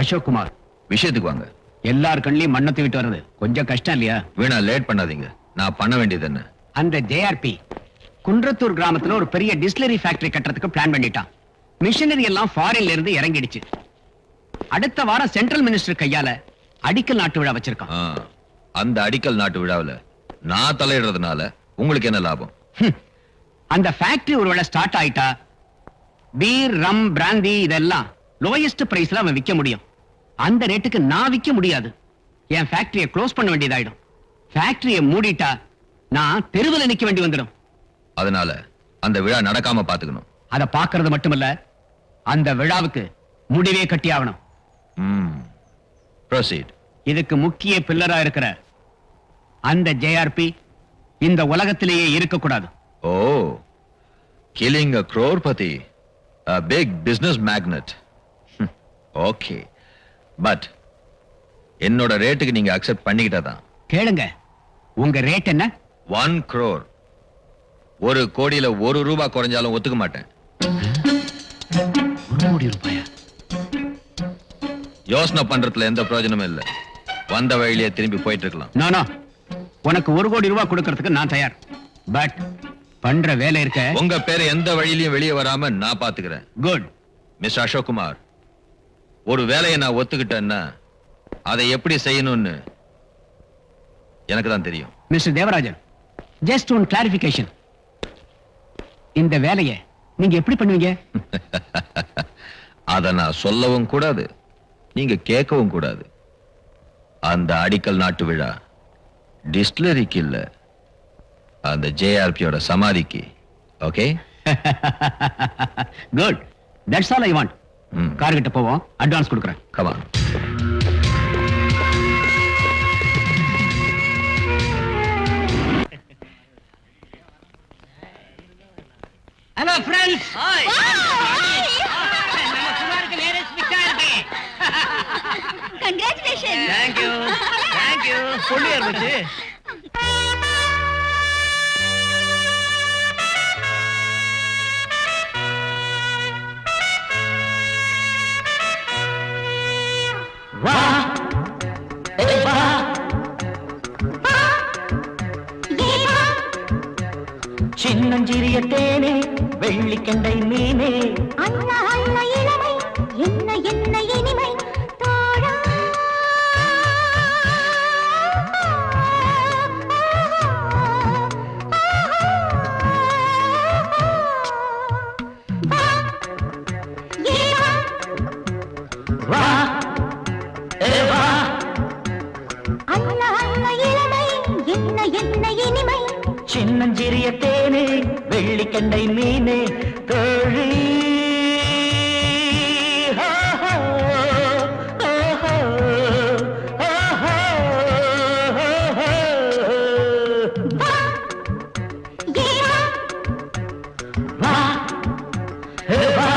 அசோக் குமார், விஷயத்துக்கு வாங்க. எல்லார் கண்ணிலையும் மண்ணை தூக்கிட்டு வர்றது கொஞ்சம் கஷ்டம் இல்லையா? வீணா லேட் பண்ணாதீங்க. நான் பண்ண வேண்டியது என்ன? அந்த ஜேஆர்பி குன்றத்தூர் கிராமத்துல ஒரு பெரிய டிஸ்டிலரி ஃபேக்டரி கட்டுறதுக்கு பிளான் பண்ணிட்டான். மிஷனரி எல்லாம் ஃபாரின்ல இருந்து இறங்கிடுச்சு. அடுத்த வாரம் சென்ட்ரல் மினிஸ்டர் கையால அடிக்கல் நாட்டு விழா வச்சிருக்கான். அந்த அடிக்கல் நாட்டு விழாவில் நான் தலையிடுறதுனால உங்களுக்கு என்ன லாபம்? அந்த ஃபேக்டரி ஒருவேளை ஸ்டார்ட் ஆயிட்டா பீர், ரம், பிராந்தி இதெல்லாம் லோயஸ்ட் பிரைஸ்ல அவன் விற்க முடியும். அந்த ரேட்டுக்கு நான் விற்க முடியாது. என் ஃபேக்டரியை க்ளோஸ் பண்ண வேண்டியதாயிடும். ஃபேக்டரியை மூடிட்டா நான் தெருவில் நிக்க வேண்டி வந்துடும். அதனால அந்த விழா நடக்காம பாத்துக்கணும். அதை பாக்குறது மட்டுமல்ல, அந்த விழாவுக்கு முடிவே கட்டி ஆகணும். இதுக்கு முக்கிய பில்லரா இருக்கிற அந்த ஜேஆர்பி இந்த உலகத்திலேயே இருக்கக்கூடாது. ஓ, killing a crorepati, a big business magnate. Okay, but என்னோட ரேட்டுக்கு நீங்க அக்செப்ட் பண்ணிக்கிட்டாதான். கேளுங்க, உங்க ரேட் என்ன? 1 crore. 1 கோடியில 1 ரூபாய் குறைஞ்சாலும் ஒத்துக்க மாட்டேன். 1 கோடி ரூபாயா? யோசனை பண்றதுல எந்த பிரயோஜனமும் இல்ல. வந்த வழியிலே திரும்பி போயிட்டு இருக்கலாம். நானா உனக்கு 1 கோடி ரூபாய் கொடுக்கறதுக்கு நான் தயார். பட் பண்ற வேலை இருக்க, உங்க பேரை எந்த வழியிலையும் வெளியே வராம நான் பாத்துக்கிறேன். குட். மிஸ்டர் அசோக் குமார், ஒரு வேலையை நான் ஒத்துக்கிட்டேன்னா அதை எப்படி செய்யணும்னு எனக்கு தான் தெரியும். Mister Devarajan, just one clarification. இந்த வேலையை நீங்க எப்படி பண்ணுவீங்க? அதை நான் சொல்லவும் கூடாது, நீங்க கேட்கவும் கூடாது. அந்த அடிக்கல் நாட்டு விழா டிஸ்டிலரிக்கு இல்ல, அந்த ஜேஆர்பியோட சமாதிக்கு. Okay, good. That's all I want. Car கிட்ட போவோம், அட்வான்ஸ் கொடுக்குறேன். Come on. Hello friends. Hi. நம்ம குமாருக்கு லேட்டஸ்ட் பிக்சர் இருக்கு. Congratulation. Thank you. Thank you. பொண்ணு யார் மச்சி? வா ஏ வா சின்னஞ்சிறிய தேனே, வெள்ளிக்கண்டை மீனே, அண்ணா அண்ணா இளமை, என்ன என்ன இனிமை தோழா. வா ஏ வா அண்ணா அண்ணா இளமை, என்ன என்ன இனிமை சின்னஞ்சிறிய தேனே, வெள்ளிக்கண்டை மீனே, தோழி. வா ஏ வா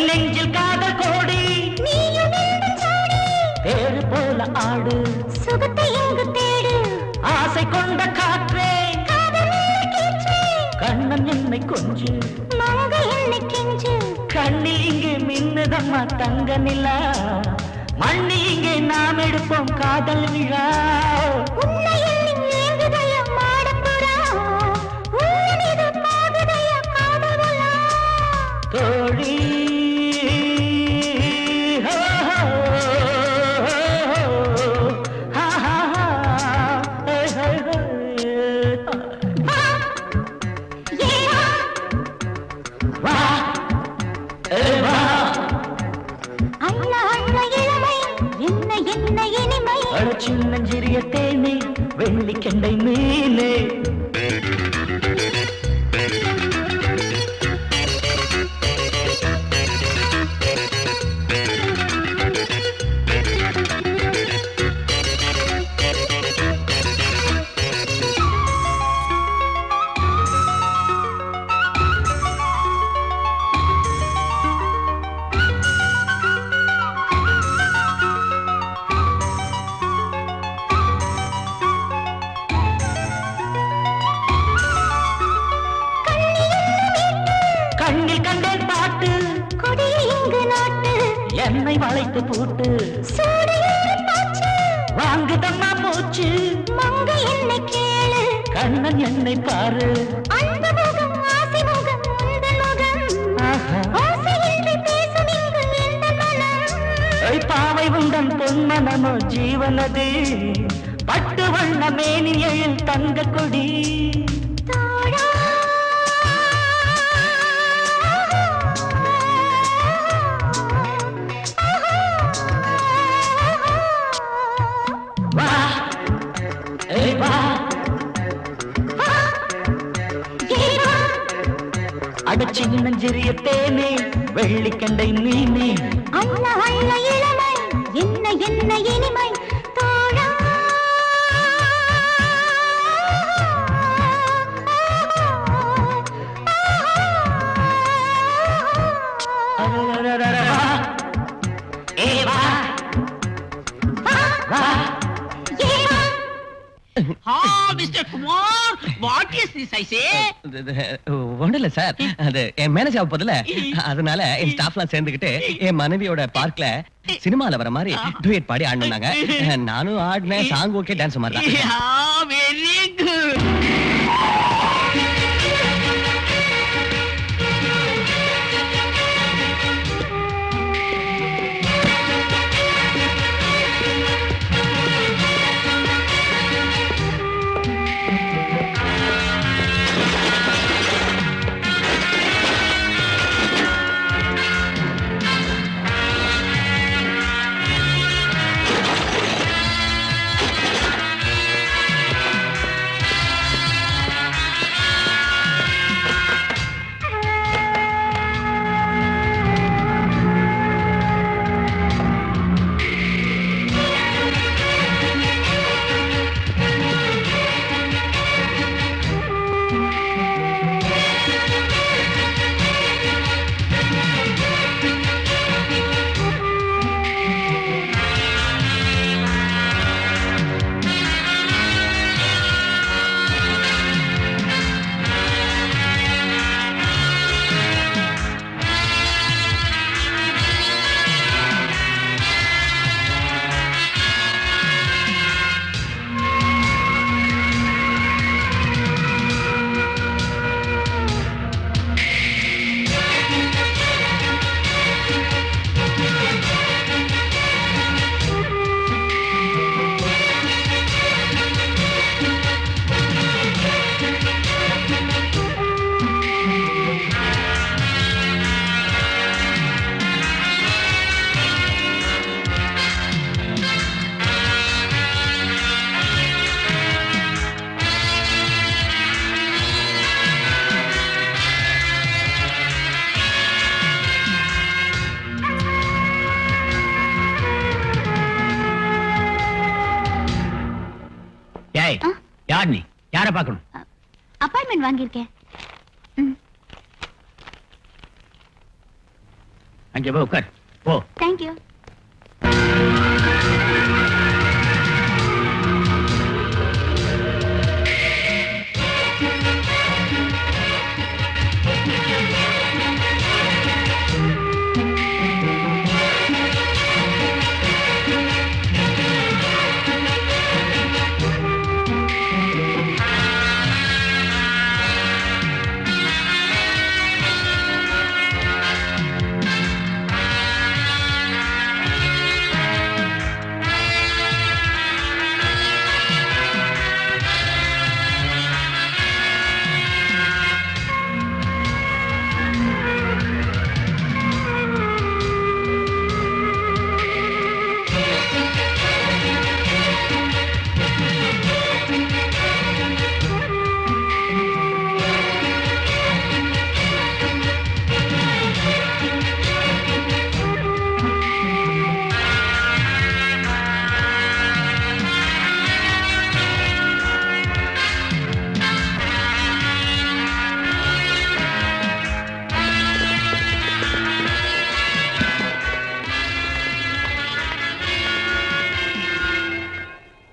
நெஞ்சில் காதல் கோடி, தேடு போல ஆடு, சுகத்தை எங்கு தேடு, ஆசை கொண்ட காற்றே, கண்ணன் என்னை கொஞ்சு, மங்கை என்னை கெஞ்சு, கண்ணில் இங்கே மின்னுதம்மா தங்க நிலா, மண்ணி இங்கே நாம் எடுப்போம் காதல் விழா. உன்னை எண்ணி ஏங்குதையா மாடப்புறா, உன் மீது பாகுதையா காதல் உலா. தோழி வா ஏ வா அண்ணா அண்ணா இளமை, என்ன என்ன இனிமை சின்னஞ்சிறிய தேனே, வெள்ளிக்கண்டை மீனே. அடைத்து பூட்டு சூடு ஏறி போச்சு வாங்குதம்மா மூச்சு மங்கை என்னை கேளு கண்ணன் என்னை பாரு அந்த முகம் ஆசை முகம் உந்தன் முகம் ஆஹா. ஆசையின்றி பேசும் இங்கு எந்த மனம் ஐ, பாவை உண்டன் பொன்மனமோ ஜீவனது பட்டு வண்ண மேனியில் தங்க கொடி தோழா வா ஏய் வா கேவா அடச்சின்னஞ்சிறிய தேனே வெள்ளிக்கண்டை நீனே அள்ள அள்ள இளமை என்ன என்ன இனிமை தோழா அரரரரர, வா. ஏ வா வா கேவா mister Kumar what is this I say ஒண்ணு இல்ல சார் அது என் மேனேஜ் ஆக போதுல அதனால என் ஸ்டாஃப்லாம் சேர்ந்துக்கிட்டு என் மனைவியோட பார்க்ல சினிமால வர மாதிரி டூயட் பாடி ஆடினாங்க நானும் ஆடினேன் சாங் ஓகே டான்ஸ் மாதிரி தான் வெரி குட் ஏய் யார் நீ யார பார்க்கணும் அப்பாயின்மெண்ட் வாங்கியிருக்கேன் அங்கே போ உட்கார் போ thank you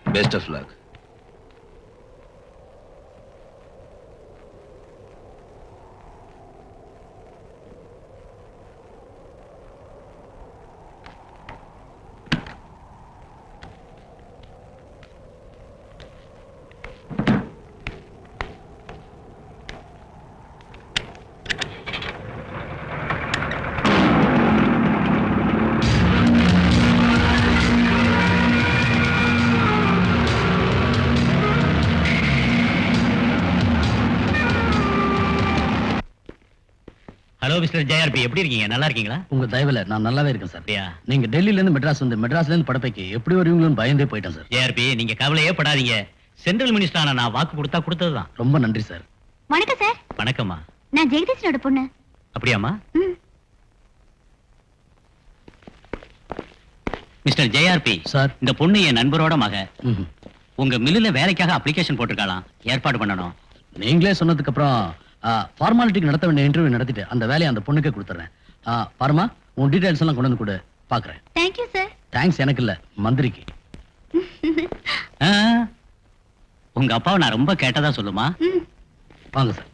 Best of luck. Hello mister JRP, எப்படி இருக்கீங்க? நல்லா இருக்கீங்களா? உங்க தயவுல நான் நல்லாவே இருக்கேன் சார். அப்படியா? நீங்க டெல்லில இருந்து மெட்ராஸ் வந்து மெட்ராஸ்ல இருந்து படப்பைக்கு எப்படி வருவீங்களோன்னு பயந்தே போயிட்டேன் சார். ஜேஆர்பி, நீங்க கவலையே படாதீங்க. சென்ட்ரல் மினிஸ்டரான நான் வாக்கு கொடுத்தா கொடுத்ததுதான். ரொம்ப நன்றி சார். வணக்கம் சார். வணக்கம்மா. நான் ஜெகதீஷனோட பொண்ணு. அப்படியாம்மா? ம். Mister JRP sir. இந்த பொண்ணு என் நண்பரோட மக. ம்ஹும். உங்க மில்லுல வேலைக்காக அப்ளிகேஷன் போட்டிருக்காளாம். ஏற்பாடு பண்ணணும். நீங்களே சொன்னதுக்கு அப்புறம் ஃபார்மாலிட்டிக்கு நடத்த வேண்டிய இன்டர்வியூ நடத்திட்டு அந்த வேலையை அந்த பொண்ணுக்கே கொடுத்துறேன். பாருமா, உன் டீடைல்ஸ் எல்லாம் கொண்டு வந்து கொடு, பாக்குறேன். Thank you sir. தேங்க்ஸ் எனக்கு இல்ல, மந்திரிக்கு. ஆ, உங்க அப்பாவை நான் ரொம்ப கேட்டதா சொல்லுமா? ம். வாங்க சார்.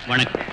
வணக்கம்.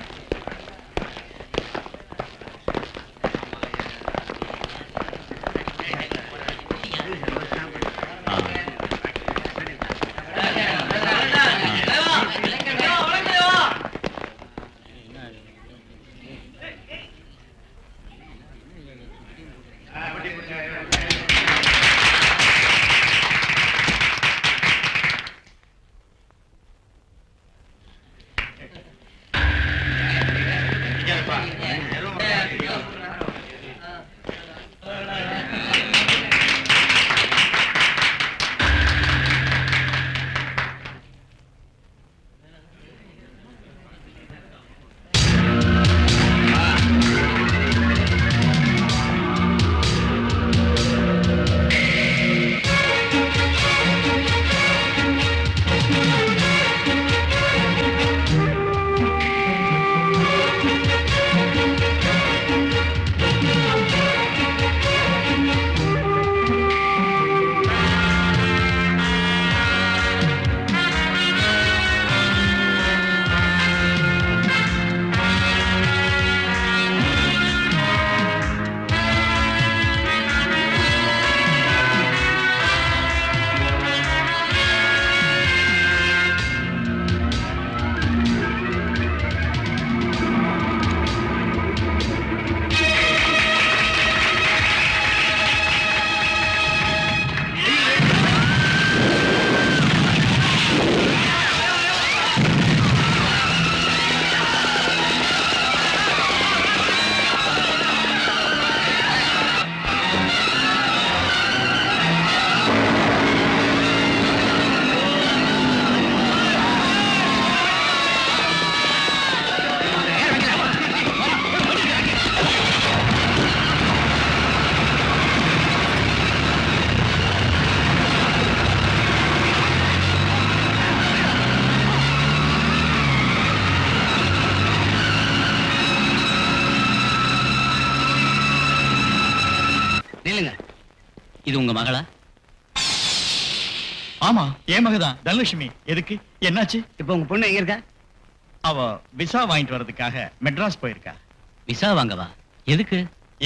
இது உங்க மகளா? ஆமா, என் மகதான் தனலட்சுமி. எதுக்கு, என்னாச்சு? இப்ப உங்க பொண்ணு எங்க இருக்கா? அவ விசா வாங்கிட்டு வர்றதுக்காக மெட்ராஸ் போயிருக்கா. விசா வாங்கவா? எதுக்கு?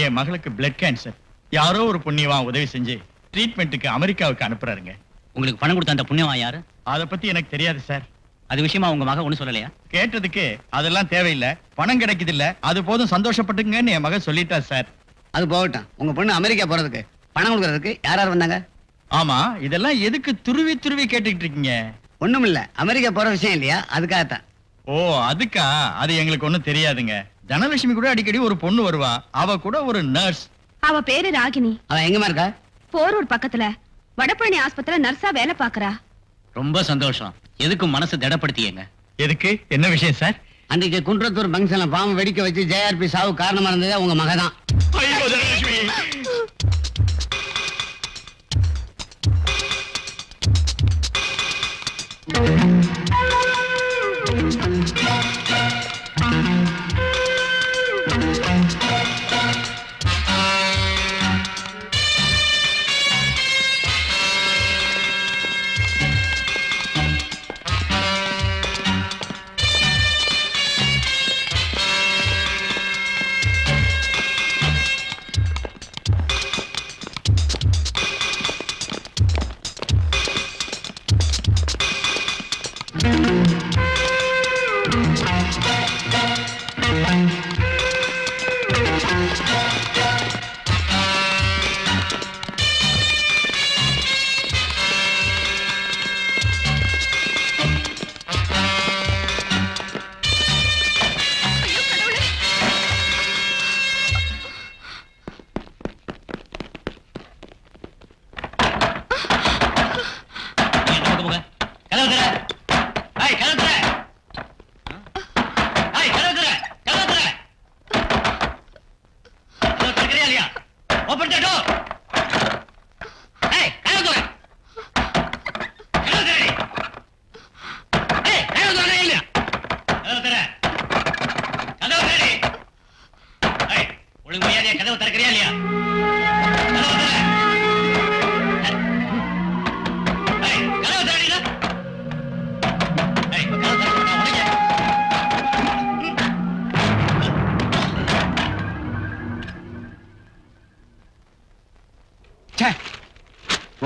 என் மகளுக்கு பிளட் கேன்சர். யாரோ ஒரு புண்ணியவான் உதவி செஞ்சு ட்ரீட்மெண்ட்டுக்கு அமெரிக்காவுக்கு அனுப்புறாருங்க. உங்களுக்கு பணம் கொடுத்த அந்த புண்ணியவான் யாரு? அத பத்தி எனக்கு தெரியாது சார். அது விஷயமா உங்க மக ஒண்ணு சொல்லலையா? கேட்டதுக்கு அதெல்லாம் தேவையில்லை, பணம் கிடைக்குது இல்ல, அது போதும், சந்தோஷப்பட்டுங்கன்னு என் மகன் சொல்லிட்டா சார். அது போகட்டும். உங்க பொண்ணு அமெரிக்கா போறதுக்கு பணம் கொடுக்கறதுக்கு யார் யார் வந்தாங்க? ஆமா, இதெல்லாம் எதுக்கு துருவி துருவி கேட்டுக்கிட்டு இருக்கீங்க? ஒண்ணும் இல்ல, அமெரிக்கா போற விஷயம் இல்லையா, அதுக்காகத்தான். ஓ, அதுக்கா? அது எங்களுக்கு ஒண்ணும் தெரியாதுங்க. தனலட்சுமி கூட அடிக்கடி ஒரு பொண்ணு வருவா, அவ கூட ஒரு நர்ஸ். அவ பேரு ராகினி. அவன் எங்கம்மா இருக்கா? போரூர் பக்கத்துல வடபழனி ஆஸ்பத்திரியில நர்ஸா வேலை பாக்குறா. ரொம்ப சந்தோஷம். எதுக்கும் மனசு திடப்படுத்தியங்க. எதுக்கு, என்ன விஷயம் சார்? அன்றைக்கு குன்றத்தூர் பங்கன்ல பாம்பு வெடிக்க வச்சு ஜேஆர்பி சாவு காரணமா இருந்ததே உங்க மகதான். ஐயோ தனலட்சுமி!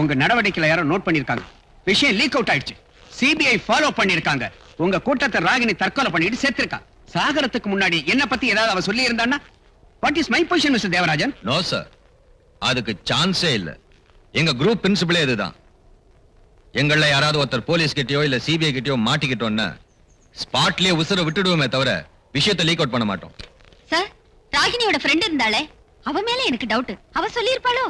உங்க நடவடிக்கையில யாரோ நோட் பண்ணிருக்காங்க. விஷயம் லீக் அவுட் ஆயிடுச்சு. சிபிஐ ஃபாலோ பண்ணிருக்காங்க. உங்க கூட்டத்தை ராகினி தற்கொலை பண்ணிட்டு சேர்த்திருக்கா. சாகரத்துக்கு முன்னாடி என்ன பத்தி ஏதாவது அவ சொல்லி இருந்தான்னா? What is my position mister Devarajan? No sir, அதுக்கு சான்ஸே இல்ல. எங்க குரூப் பிரின்சிபலே இதுதான். எங்கள யாராவது ஒருத்தர் போலீஸ் கிட்டயோ இல்ல சிபிஐ கிட்டயோ மாட்டிக்கிட்டோம்னா ஸ்பாட்லயே உசுர விட்டுடுவோமே தவிர விஷயத்தை லீக் அவுட் பண்ண மாட்டோம். சார், ராகினியோட ஃப்ரெண்ட் இருந்தாளே, அவ மேல எனக்கு டவுட். அவ சொல்லிருப்பாளோ?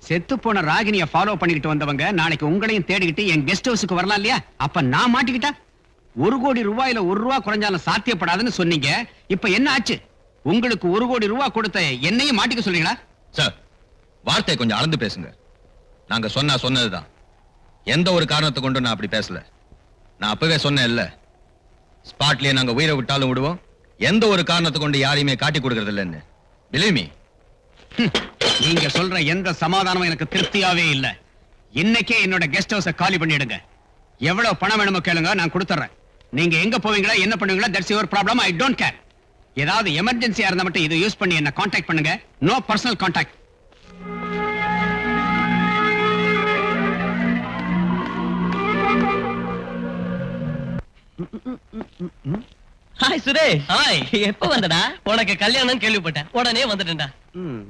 செத்து போன ராகினிய ஃபாலோ பண்ணிக்கிட்டு வந்தவங்க நாளைக்கு உங்களையும் தேடிக்கிட்டு என் கெஸ்ட் ஹவுஸுக்கு வரலாம் இல்லையா? அப்ப நான் மாட்டிக்கிட்டா? 1 கோடி ரூபாயில 1 ரூபா குறைஞ்சாலும் சாத்தியப்படாதுன்னு சொன்னீங்க. இப்ப என்ன ஆச்சு? உங்களுக்கு 1 கோடி ரூபாய் கொடுத்த என்னையும் மாட்டிக்க சொல்றீங்களா? சார், வார்த்தையை கொஞ்சம் அளந்து பேசுங்க. நாங்க சொன்னதுதான். எந்த ஒரு காரணத்தை கொண்டு நான் அப்படி பேசல. நான் அப்பவே சொன்னேன் இல்ல, ஸ்பாட்லயே நாங்க உயிரை விட்டாலும் விடுவோம், எந்த ஒரு காரணத்தை கொண்டு யாரையுமே காட்டி கொடுக்கறது இல்லைன்னு. Believe me. நீங்க சொல்ற எந்த சமாதானமும் எனக்கு திருப்தியாவே இல்ல. இன்னைக்கே என்னோட கெஸ்ட் ஹவுஸ காலி பண்ணிடுங்க. எவ்வளவு பணம் வேணுமோ கேளுங்க, நான் கொடுத்துறேன். நீங்க எங்க போவீங்களா, என்ன பண்ணுவீங்களா, that's your problem. I don't care. ஏதாவது எமர்ஜென்சியா இருந்தா மட்டும் இதை யூஸ் பண்ணி என்ன கான்டாக்ட் பண்ணுங்க. No personal contact. Hi Suresh. Hi. எப்ப வந்தடா? உனக்கு கல்யாணம் கேள்விப்பட்டேன், உடனே வந்துட்டேன்டா.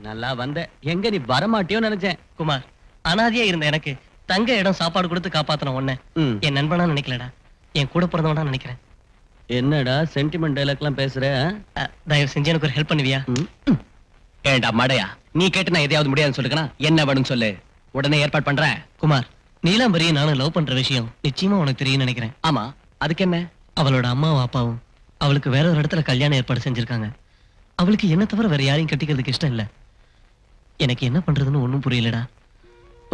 நல்லா வந்த. எங்க நீ வரமாட்டியோ நினைச்சேன். குமார், அனாதையா இருந்த எனக்கு தங்க இடம் சாப்பாடு கொடுத்து காப்பாத்தன உன்னை என் நண்பனா நினைக்கலடா, என் கூட பிறந்தவனா நினைக்கிறேன். என்னடா சென்டிமெண்ட் டைலாக்லாம் பேசுற? தயவு செஞ்சு எனக்கு ஒரு ஹெல்ப் பண்ணுவியா? ஏண்டா மடையா, நீ கேட்டு நான் எதையாவது முடியாதுன்னு சொல்லுக்கனா என்ன வேணும் சொல்லு, உடனே ஏற்பாடு பண்றேன். குமார், நீலாம்பரியை நானும் லவ் பண்ற விஷயம் நிச்சயமா உனக்கு தெரியும் நினைக்கிறேன். ஆமா, அதுக்கு என்ன? அவளோட அம்மாவும் அப்பாவும் அவளுக்கு வேற ஒரு இடத்துல கல்யாணம் ஏற்பாடு செஞ்சிருக்காங்க. அவளுக்கு என்ன தவிர வேற யாரையும் கட்டிக்கிறதுக்கு இஷ்டம் இல்ல. எனக்கு என்ன பண்றதுன்னு ஒண்ணும் புரியலடா,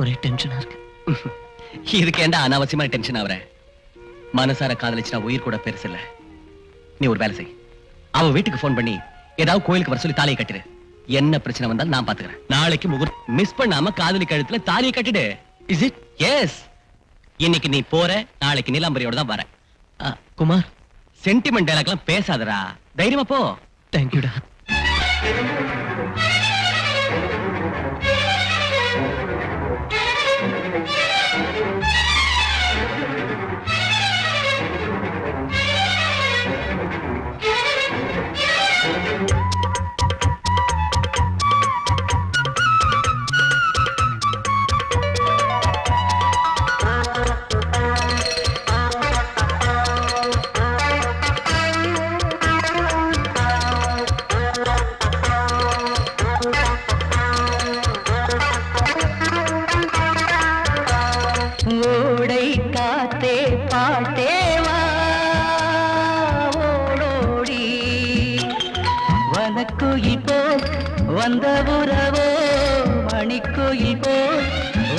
ஒரே டென்ஷனா இருக்கு. இதுக்கு ஏண்டா அனாவசியமா டென்ஷன் ஆவற? மனசார காதலிச்சுனா உயிர் கூட பெருசு இல்ல. நீ ஒரு வேலை செய், அவ வீட்டுக்கு போன் பண்ணி ஏதாவது கோயிலுக்கு வர சொல்லி தாலியை கட்டிரு. என்ன பிரச்சனை வந்தாலும் நான் பாத்துக்கிறேன். நாளைக்கு முகூர்த்தம் மிஸ் பண்ணாம காதலி கழுத்துல தாலியை கட்டிடு. Is it? எஸ். இன்னைக்கு நீ போற, நாளைக்கு நீலாம்பரியோட தான் வர. குமார், சென்டிமெண்ட் டைலாக்லாம் பேசாதடா, தைரியமா போ. தேங்க்யூடா. ஓடை காத்தே பாட்டே வா ஓடோடி வனக்குயில் போல் வந்த உறவோ மணிக்குயில் போல்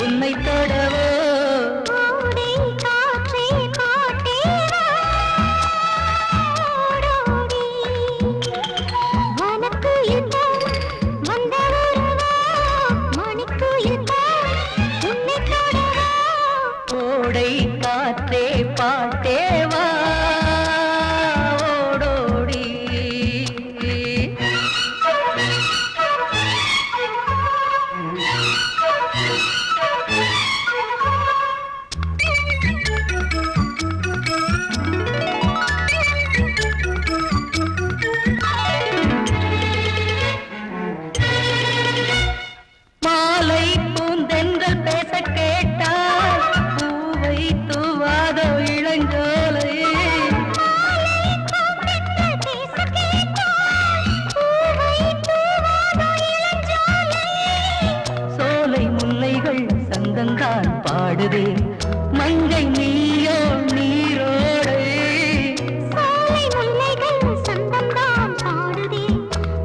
உன்னை தொடவோ ஓடை காற்றே பாட்டே வா ஓடோடி வனக்குயில் போல் வந்த உறவோ மணிக்குயில் போல் உன்னை தொடவோ ஓடை காத்தே பாட்டே வா ஓடோடி மாலை பூந்தென்றல் பேச கேட்டால் பூவை தூவாத இளஞ்சோலை சோலை முல்லைகள் சங்கங்கால் பாடுதே மங்கை நீயோ நீரோடை சாலை முல்லைகள் சந்தம்தான் பாடுதே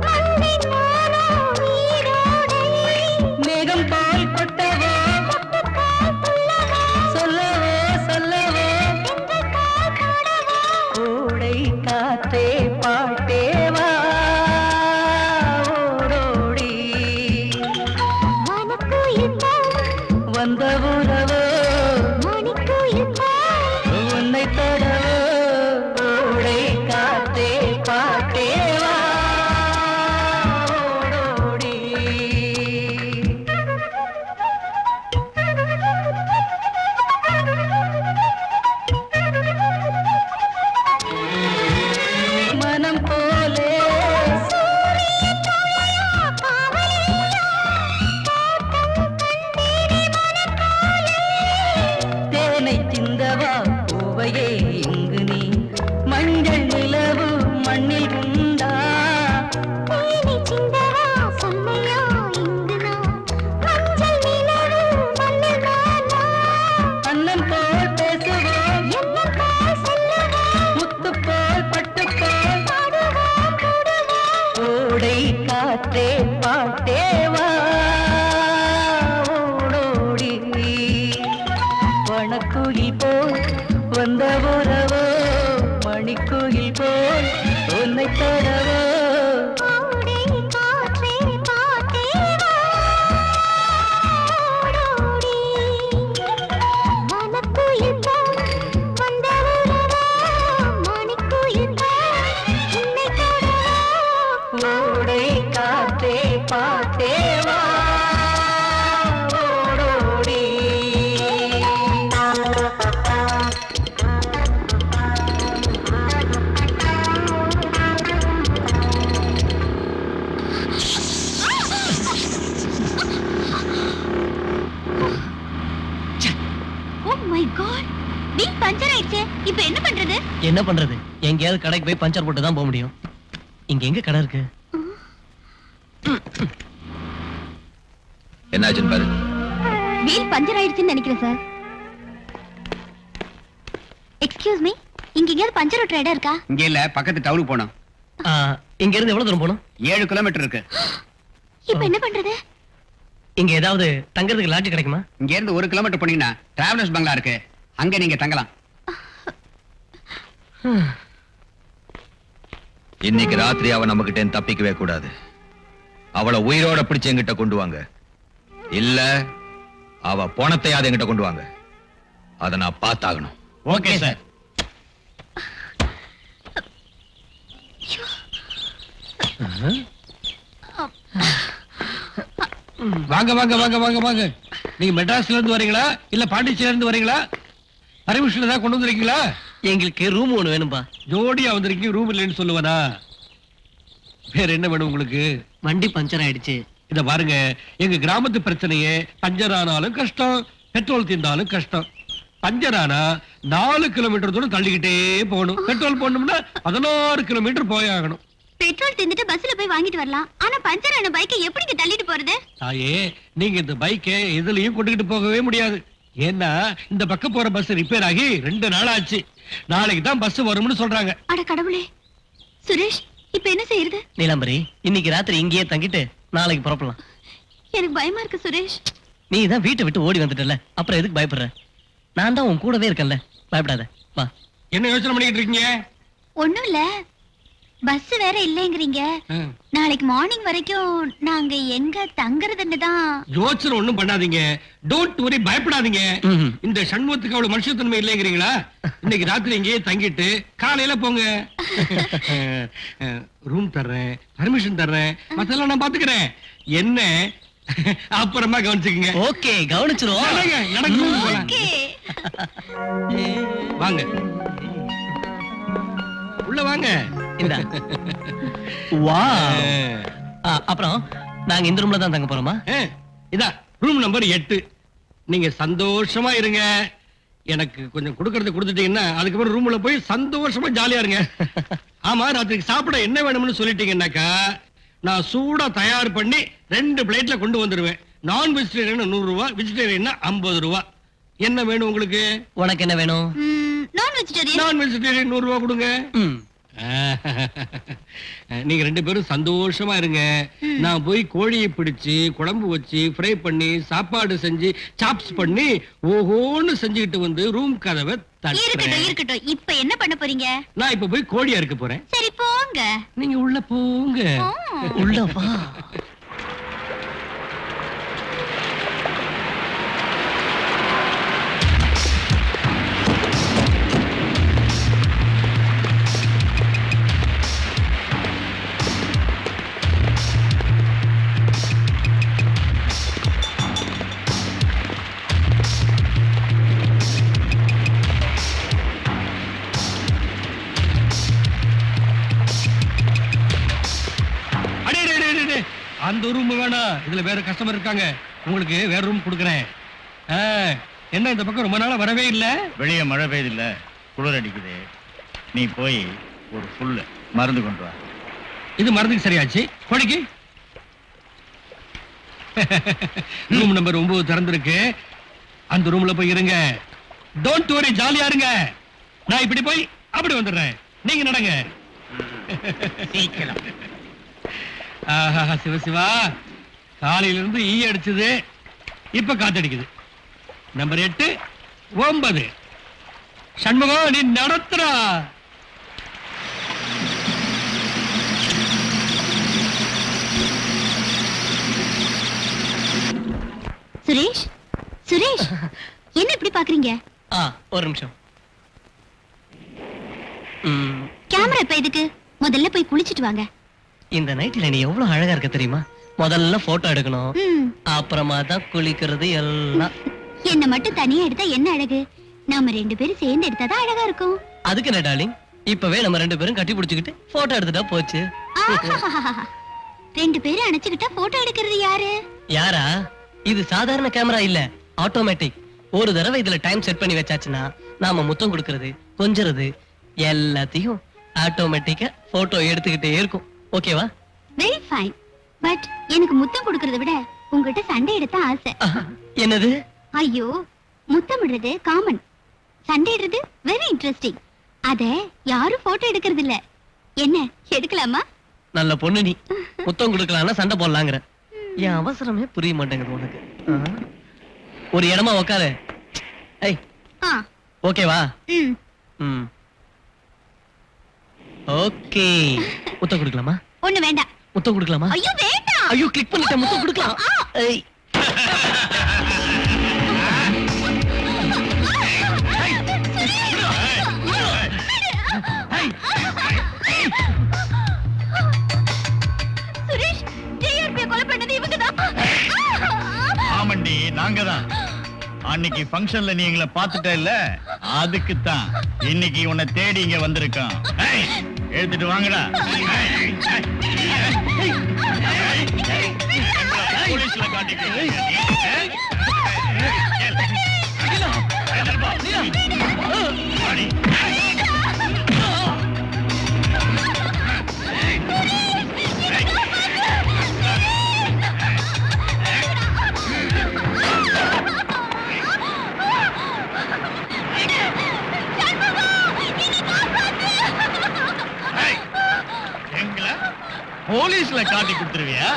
மங்கை நானோ நீரோடை மேகம் பால் கொட்டவோ கால் புல்லவோ சொல்லவோ சொல்லவோ எங்கள் கால் போடவோ ஓடை காத்தே பாட்டே வா ஓடோடி வனக்குயில் போல் வந்த உறவோ மணிக்குயில் போல் உன்னை தொடவோ ஓடை காத்தே பாட்டே வா ஓடோடி மனம் போலே தேனை சிந்தவா பூவையே இங்கு நீ மஞ்சள் நிலவு மண்ணில் உண்டா தேனை சிந்தவா சொல்லையா இங்கு நான் மஞ்சள் நிலவு மண்ணில் நானா அண்ணன் போல் பேசுவோம் என்ன கால் செல்லுவோம் முத்து போல் பட்டு போல் பாடுவோம் கூடுவோம் ஓடை காற்றே பாட்டே வா ஓடோடி வனக்குயில் போல் வந்த உறவோ மணிக்குயில் போல் உன்னை தொடவோ ஓடை காற்றே பாட்டே வா ஓடோடி வனக்குயில் போல் வந்த உறவோ மணிக்குயில் போல் உன்னை தொடவோ ஓடை காற்றே பாட்டே வா ஓடோடி oh my god wheel puncture ஆயிடுச்சே இப்போ என்ன பண்றது என்ன பண்றது? எங்கேயாவது கடைக்கு போய் பஞ்சர் போட்டு தான் போக முடியும். இங்க எங்க கடை இருக்கு? என்னாச்சுன்னு பாரு. வீல் பஞ்சர் ஆயிடுச்சுன்னு நினைக்கிறேன் சார். எக்ஸ்கியூஸ் மீ, இங்க எங்கேயாவது பஞ்சர் ஓட்டுற இடம் இருக்கா? இங்க இல்ல, பக்கத்து டவுனுக்கு போனோம். இங்க இருந்து எவ்வளவு தூரம் போகணும்? 7 கிலோமீட்டர் இருக்கு. இப்போ என்ன பண்றது? இங்க ஏதாவது தங்கறதுக்கு லாட்ஜ் கிடைக்குமா? இங்க இருந்து 1 கிலோமீட்டர் போனீங்கன்னா டிராவலர்ஸ் பங்களா இருக்கு, அங்க நீங்க தங்கலாம். இன்னைக்கு ராத்திரி அவன் நம்ம கிட்ட தப்பிக்கவே கூடாது. அவளை உயிரோட பிடிச்சு என்கிட்ட கொண்டு வாங்க. இல்ல அவ பணத்தையாவது என்கிட்ட கொண்டு வாங்க. அதை நான் பார்த்தாகணும். Okay sir. வாங்க வாங்க வாங்க வாங்க வாங்க. நீங்க மெட்ராஸ்ல இருந்து வரீங்களா இல்ல பாண்டிச்சேரியில இருந்து வரீங்களா? பர்மிஷன் ஏதாவது கொண்டு வந்திருக்கீங்களா? எங்களுக்கு ரூம் ஒண்ணு வேணும்பா. ஜோடியா வந்திருக்கீங்க, ரூம் இல்லைன்னு சொல்லுவானா? வேற என்ன வேணும் உங்களுக்கு? வண்டி பஞ்சர் ஆயிடுச்சு. இத பாருங்க, எங்க கிராமத்து பிரச்சனையே பஞ்சர் ஆனாலும் கஷ்டம், பெட்ரோல் தீர்ந்தாலும் கஷ்டம். பஞ்சர் ஆனா 4 கிலோமீட்டர் தூரம் தள்ளிக்கிட்டே போகணும். பெட்ரோல் போடணும்னா 16 கிலோமீட்டர் போயாகணும். பெட்ரோல் தின்னுட்டு பஸ்ல போய் வாங்கிட்டு வரலாம். ஆனா பஞ்சர் ஆன பைக்கை எப்படிங்க தள்ளிட்டு போறது? தாயே, நீங்க இந்த பைக்கை எதுலயும் கொண்டுகிட்டு போகவே முடியாது. ஏன்னா இந்த பக்கம் போற பஸ் ரிப்பேர் ஆகி 2 நாள் ஆச்சு. நாளைக்கு தான் பஸ் வரும்னு சொல்றாங்க. அட கடவுளே. சுரேஷ், இப்ப என்ன செய்யறது? நீலாம்பரி, இன்னைக்கு ராத்திரி இங்கேயே தங்கிட்டு நாளைக்கு புறப்படலாம். எனக்கு பயமா இருக்கு சுரேஷ். நீ தான் வீட்டை விட்டு ஓடி வந்துட்டல, அப்புறம் எதுக்கு பயப்படுற? நான் தான் உன் கூடவே இருக்கேன்ல, பயப்படாத. வா. என்ன யோசனை பண்ணிட்டு இருக்கீங்க? ஒண்ணும் இல்ல, பஸ் வேற இல்லைங்கிறீங்க. நாளைக்கு மார்னிங் வரைக்கும் நாங்க எங்க தங்குறதுன்னு தான். யோசனை ஒண்ணும் பண்ணாதீங்க. டோன்ட் வரி, பயப்படாதீங்க. ம்ஹும். இந்த சண்முகத்துக்கு அவ்வளவு மனுஷத்தன்மை இல்லைங்கிறீங்களா? இன்னைக்கு ராத்திரி இங்கேயே தங்கிட்டு காலையில போங்க. ரூம் தர்றேன், பர்மிஷன் தர்றேன், மத்தெல்லாம் நான் பாத்துக்கிறேன். என்ன அப்புறமா கவனிச்சுக்கங்க. ஓகே, கவனிச்சிரும். நடங்க, நடக்கும் போலாம். ஓகே. வாங்க, உள்ள வாங்க. இந்தா. வாவ். அப்புறம் நாங்க இந்த ரூம்ல தான் தங்க போறோமா? இதா ரூம் நம்பர் 8. நீங்க சந்தோஷமா இருங்க. எனக்கு கொஞ்சம் கொடுக்கறது கொடுத்துட்டீங்கன்னா அதுக்கப்புறம் ரூம்ல போய் சந்தோஷமா ஜாலியா இருங்க. ஆமா, ராத்திரிக்கு சாப்பிட என்ன வேணும்னு சொல்லிட்டீங்கன்னாக்கா நான் சூடா தயார் பண்ணி 2 பிளேட்ல கொண்டு வந்துருவேன். நான் வெஜிடேரியன் 100 ரூபாய், வெஜிடேரியன் 50 ரூபாய். என்ன வேணும் உங்களுக்கு? உனக்கு என்ன வேணும்? நான் வெஜிடேரியன். நான் வெஜிடேரியன் 100 ரூபாய் கொடுங்க. ம். நீங்க 2 பேரும் சந்தோஷமா இருங்க. நான் போய் கோழியை பிடிச்சு குழம்பு வச்சு ஃப்ரை பண்ணி சாப்பாடு செஞ்சு சாப்ஸ் பண்ணி ஓஹோன்னு செஞ்சுக்கிட்டு வந்து ரூம் கதவை இருக்கட்டும் தட்டுறேன். இருக்கட்டும். இப்ப என்ன பண்ண போறீங்க? நான் இப்ப போய் கோழியா இருக்க போறேன். சரி போங்க. நீங்க உள்ள போங்க. உள்ள வா. அடே, டே, டே, டே, டே. அந்த ரூம் வேணாம், இதுல வேற கஸ்டமர் இருக்காங்க. உங்களுக்கு வேற ரூம் கொடுக்கறேன். என்ன இந்த பக்கம் ரொம்ப நாளா வரவே இல்ல? வெளியே மழை பெய்யுது இல்ல, குளிர் அடிக்குது. நீ போய் ஒரு ஃபுல் மருந்து கொண்டு வா. இது மருந்துக்கு சரியாச்சு. கோழிக்கு ரூம் நம்பர் 9 திறந்திருக்கு. அந்த ரூம்ல போய் இருங்க. டோன்ட் வரி, ஜாலியா இருங்க. நான் இப்படி போய் அப்படி வந்துடுறேன். நீங்க நடங்க. சீக்கிரம். ஆஹா, சிவசிவா, காலையில இருந்து ஈ அடிச்சது, இப்ப காத்தடிக்குது. நம்பர் 8 9. சண்முகம், நீ நடத்துறா. சுரேஷ், சுரேஷ், என்ன இப்படி பாக்குறீங்க? ஒரு நிமிஷம். கேமரா இப்ப எதுக்கு? முதல்ல போய் குளிச்சிட்டு வாங்க. இந்த நைட்ல நீ எவ்வளவு அழகா இருக்க தெரியுமா? முதல்ல போட்டோ எடுக்கணும், ம். அப்புறமா தான் குளிக்கிறது எல்லாம். என்ன மட்டும் தனியா எடுத்தா என்ன அழகு? நாம 2 பேரும் சேர்ந்து எடுத்தாதான் அழகா இருக்கும். அதுக்கு என்ன டார்லிங், இப்பவே நம்ம 2 பேரும் கட்டி பிடிச்சுக்கிட்டு போட்டோ எடுத்துட்டா போச்சு. ஆஹாஹாஹா. 2 பேரும் அணைச்சுக்கிட்டா போட்டோ எடுக்கிறது யாரு? யாரா? இது சாதாரண கேமரா இல்ல, ஆட்டோமேட்டிக். ஒரு தடவை இதுல டைம் செட் பண்ணி வச்சாச்சுன்னா நாம முத்தம் கொடுக்கறது, கொஞ்சறது எல்லாத்தையும் ஆட்டோமேட்டிக்கா போட்டோ எடுத்துக்கிட்டே இருக்கும். ஓகேவா? Very fine. பட் எனக்கு முத்தம் கொடுக்கறத விட உங்ககிட்ட சண்டை எடுத்தா ஆசை. என்னது? ஐயோ, முத்தமிடுறது காமன், சண்டைடுறது வெரி இன்ட்ரெஸ்டிங். அத யாரும் போட்டோ எடுக்கிறது இல்ல. என்ன எடுக்கலாமா? நல்ல பொண்ணு நீ. முத்தம் கொடுக்கலாம்னா சண்டை போடலாங்கிற. என் அவசரமே புரிய மாட்டேங்குது உனக்கு. ஒரு இடமா உக்காரு. ஏய், ஓகேவா? ம். ஓகே. முத்தம் கொடுக்கலாமா? ஒண்ணு வேண்டாம். முத்தம் கொடுக்கலாமா? ஐயோ வேண்டாம். ஐயோ கிளிக் பண்ணிட்டேன் முத்தம் கொடுக்கலாம் ஏய். சுரேஷ் ஜேஆர்பியை கொலை பண்ணது இவங்கதான். ஆமண்டி நாங்க தான். அன்னைக்கு ஃபங்க்ஷன்ல நீ எங்களை பார்த்துட்ட இல்ல, அதுக்கு தான் இன்னைக்கு உன்னை தேடி இங்க வந்திருக்கோம். எடுத்துட்டு வாங்கடா. போலீஸ்ல காட்டிக்கிறேன். போலீஸ்ல காட்டி கொடுத்துருவியா?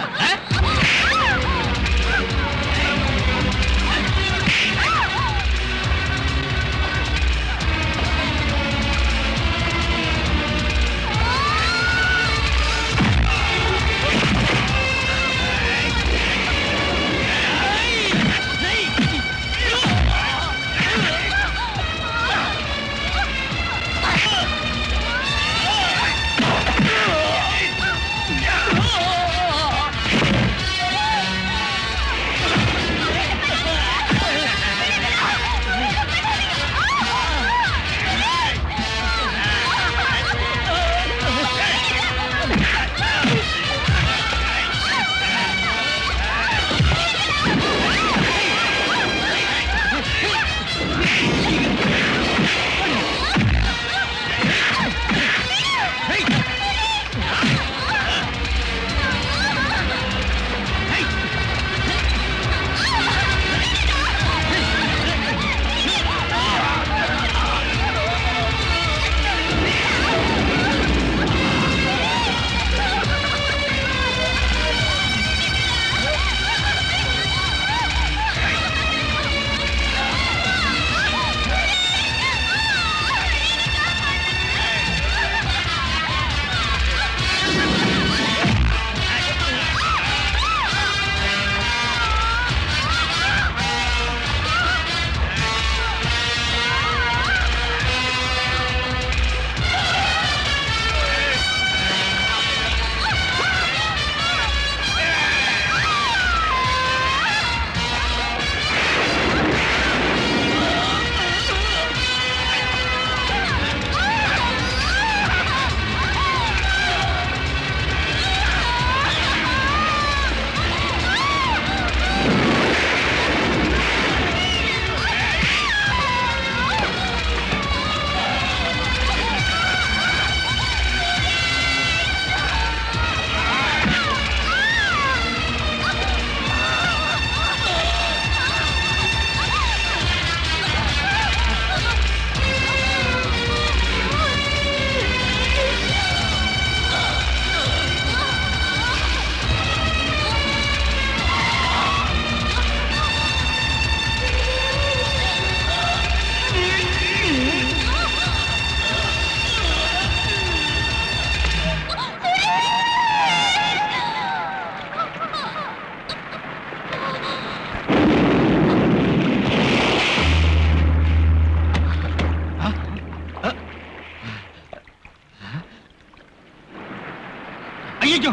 ஐயோ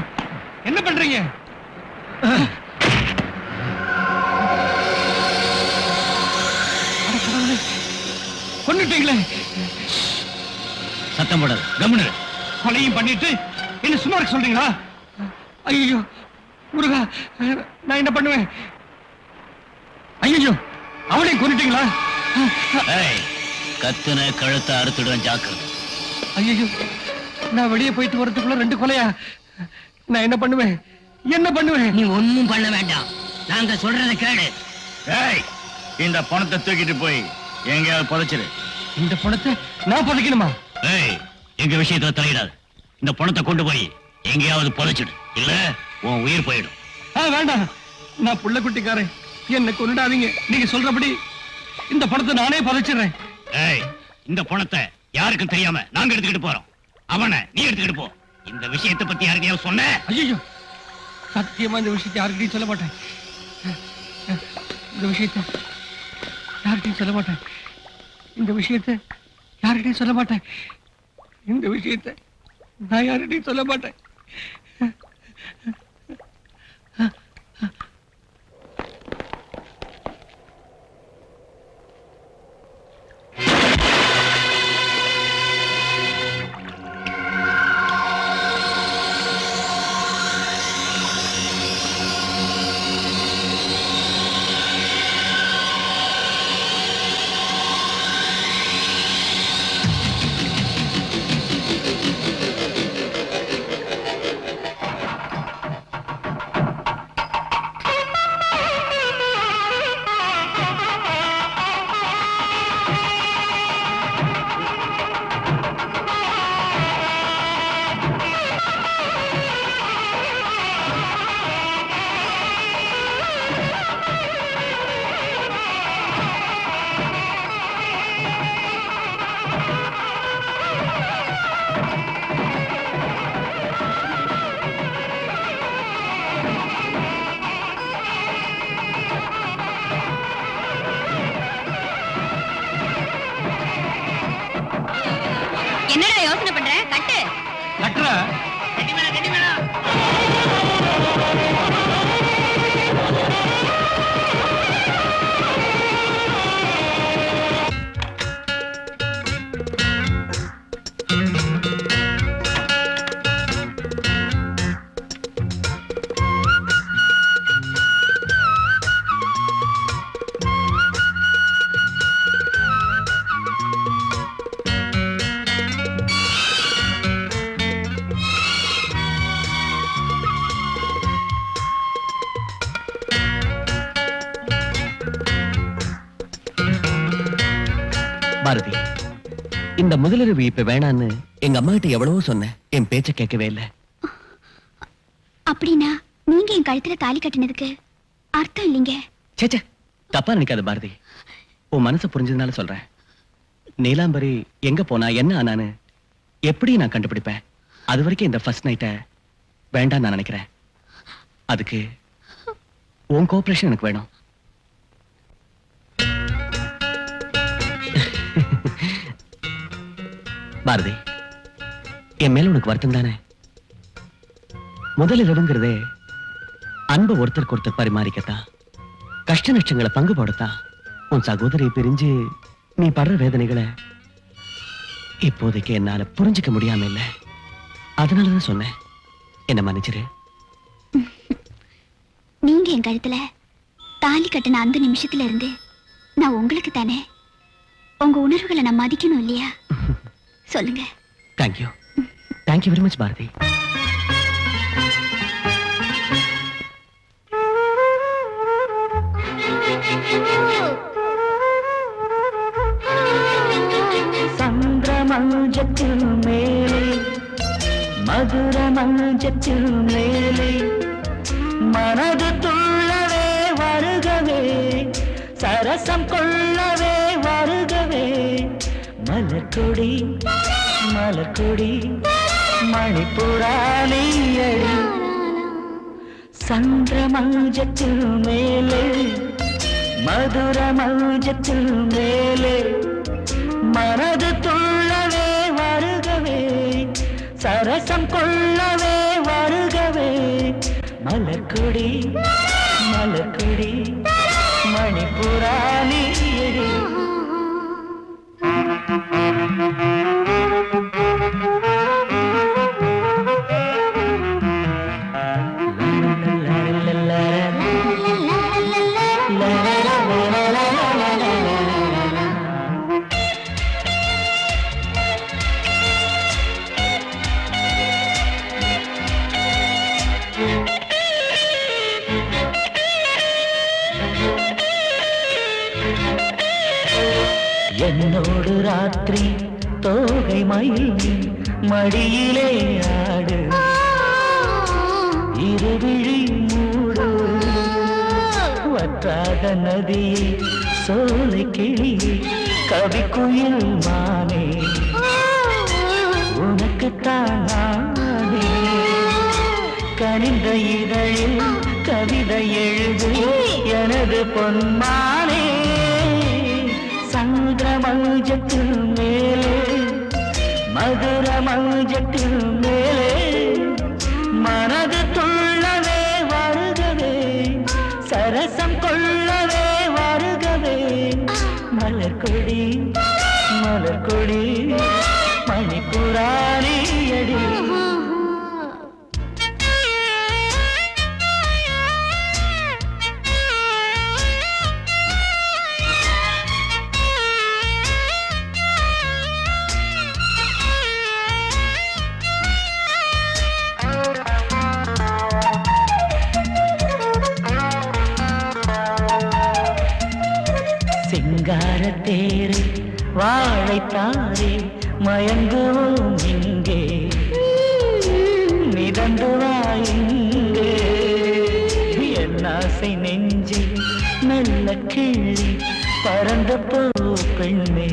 என்ன பண்றீங்க? கொன்னுட்டீங்களே. சத்தம் போடாது, கம்முனு. கொலையும் பண்ணிட்டு என்ன சும்மா இருக்க சொல்றீங்களா? ஐயோ முருகா, நான் என்ன பண்ணுவேன்? ஐயோ அவளையும் கொன்னுட்டீங்களா? கத்துன கழுத்தை அறுத்துடுவேன், ஜாக்கிரதை. ஐயோ நான் வெளியே போயிட்டு வரதுக்குள்ள 2 கொலையா? நான் என்ன பண்ணுவேன்? என்ன பண்ணுவேன்? நீ ஒண்ணும் பண்ண வேண்டாம், நாங்க சொல்றத கேளு. இந்த பணத்தை தூக்கிட்டு போய் எங்கேயாவது புதைச்சிரு. இந்த பணத்தை நான் புதைக்கணுமா? எங்க விஷயத்துல தலையிடாது. இந்த பணத்தை கொண்டு போய் எங்கேயாவது புதைச்சிடு, இல்ல உன் உயிர் போயிடும். வேண்டாம், நான் புள்ள குட்டிக்காரன், என்ன கொண்டாதீங்க. நீங்க சொல்றபடி இந்த பணத்தை நானே புதைச்சிடுறேன். இந்த பணத்தை யாருக்கும் தெரியாம நாங்க எடுத்துக்கிட்டு போறோம். அவனை நீ எடுத்துக்கிட்டு போ. இந்த விஷயத்தை பத்தி யாருக்கையாவது சொன்ன? ஐயோ சத்தியமா இந்த விஷயத்தை யார்கிட்டயும் சொல்ல மாட்டேன். இந்த விஷயத்தை யார்கிட்டயும் சொல்ல மாட்டேன். இந்த விஷயத்தை யார்கிட்டயும் சொல்ல மாட்டேன். இந்த விஷயத்தை நான் யார்கிட்டயும் சொல்ல மாட்டேன். என்னடா யோசனை பண்ற? கட்டு. கட்டுற பாரதி, இந்த முதலிரவு இப்ப வேணான்னு எங்க அம்மா கிட்ட எவ்வளவோ சொன்னேன். என் பேச்ச கேட்கவே இல்லை. அப்படின்னா நீங்க என் கழுத்துல தாலி கட்டினதுக்கு அர்த்தம் இல்லைங்க. சேச்சே, தப்பா நினைக்காத பாரதி. உன் மனசை புரிஞ்சதுனால சொல்றேன். நீலாம்பரி எங்க போனா என்ன ஆனான்னு எப்படி நான் கண்டுபிடிப்பேன்? அது வரைக்கும் இந்த ஃபர்ஸ்ட் நைட்ட வேண்டாம் நான் நினைக்கிறேன். அதுக்கு உன் கோஆபரேஷன் எனக்கு வேணும். பாரதி, என் மேல உனக்கு வருத்தம் தானே? முதலிரவுங்கிறதே அன்பை ஒருத்தருக்கு ஒருத்தர் பரிமாறிக்கத்தான், கஷ்ட நஷ்டங்களை பங்கு போடத்தான். உன் சகோதரியை பிரிஞ்சு நீ படுற வேதனைகளை இப்போதைக்கு என்னால புரிஞ்சுக்க முடியாம இல்ல. அதனாலதான் சொன்னேன், என்ன மன்னிச்சிரு. நீங்க என் கழுத்துல தாலி கட்டின அந்த நிமிஷத்துல இருந்து நான் உங்களுக்கு தானே. உங்க உணர்வுகளை நான் மதிக்கணும் இல்லையா? சொல்லுங்க. Thank you, thank you very much Bharathi. சந்திரமஞ்சத்தில் மேலே மதுர மஞ்சத்தில் மேலே மனது துள்ளவே வருகவே சரசம் கொள்ளவே வருகவே மலர்கொடி மலர்கொடி மணிப்புராணியடி சந்திரமஞ்சத்தில் மேலே மதுர மஞ்சத்தில் மேலே மனது துள்ளவே வருகவே சரசம் கொள்ளவே வருகவே மலர்கொடி மலர்கொடி மணிப்புராணியடி. என்னோடு ராத்திரி தோகை மயில் மடியிலே ஆடு இருவிழி மூடு வற்றாத நதியை சோலை கிளி கவிக்குயில் மானே உனக்குத்தான் நானே கணிந்த இதழில் கவிதை எழுது எனது பொன்மானே. சந்திர மஞ்சத்தில் மேலே மதுர மஞ்சத்தில் மேலே மனது துள்ளவே வருகவே சரசம் கொள்ளவே வருகவே. மலர்கொடி மலர்கொடி மணிப்புராணி அடி. சிங்காரத்தேரே வாழைத்தாரே மயங்குவோம் இங்கே மிதந்து வாயிங்கே. என் ஆசை நெஞ்சு மெல்ல கிள்ளி பறந்த போ பெண்ணே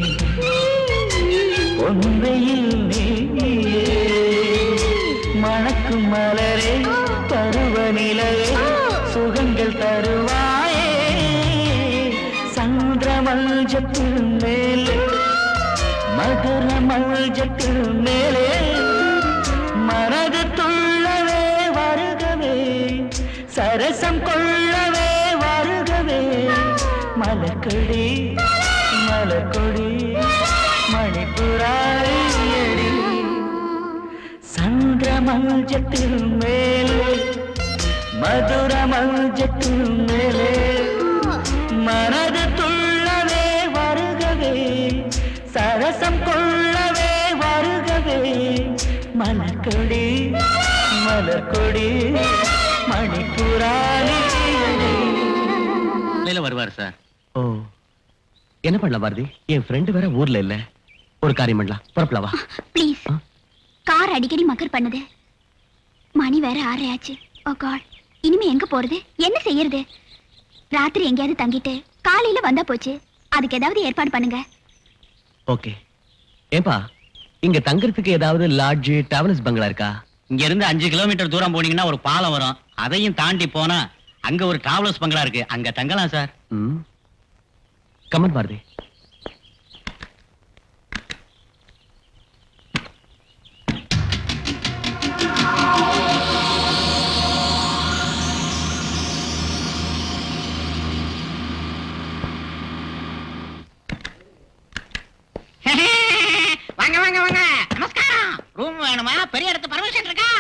பொன்மையில் நீயே மணக்கும் மலரே பருவநிலையே சுகங்கள் தருவாயே. சந்திர மஞ்சத்து மேலே மதுர மஞ்சத்து மேலே மனது துள்ளவே வருகவே சரசம் கொள்ளவே வருகவே. மலர்கொடி மலர்கொடி மணிப்புராயடி. சந்திர மஞ்சத்து மேலே மதுர மஞ்சத்து மேலே மனது துள்ளவே வருகவே சரசம் கொள்ளவே வருகவே. மலர்கொடி மலர்கொடி மணிப்புராணி. வருவார் சார். ஓ என்ன பண்ணலாம் பாரதி? என் ஃப்ரெண்டு வேற ஊர்ல இல்ல. ஒரு காரியம் பண்ணலாம், புறப்படவா? ப்ளீஸ். கார் அடிக்கடி மக்கர் பண்ணுது. மணி வேற 6 ஆச்சு. ஓ காட், இனிமே எங்க போறது, என்ன செய்யறது? ராத்திரி எங்கேயாவது தங்கிட்டு காலையில வந்தா போச்சு. அதுக்கு ஏதாவது ஏற்பாடு பண்ணுங்க. ஓகே. ஏப்பா, இங்க தங்கறதுக்கு ஏதாவது லாட்ஜ் டிராவல்ஸ் பங்களா இருக்கா? இங்க இருந்து 5 கிலோமீட்டர் தூரம் போனீங்கன்னா ஒரு பாலம் வரும். அதையும் தாண்டி போனா அங்க ஒரு டிராவலர்ஸ் பங்களா இருக்கு, அங்க தங்கலாம் சார். கமன் பாரதி. வாங்க வாங்க வாங்க, நமஸ்காரம். ரூம் வேணுமா? பெரிய இடத்து பர்மிஷன் இருக்கா?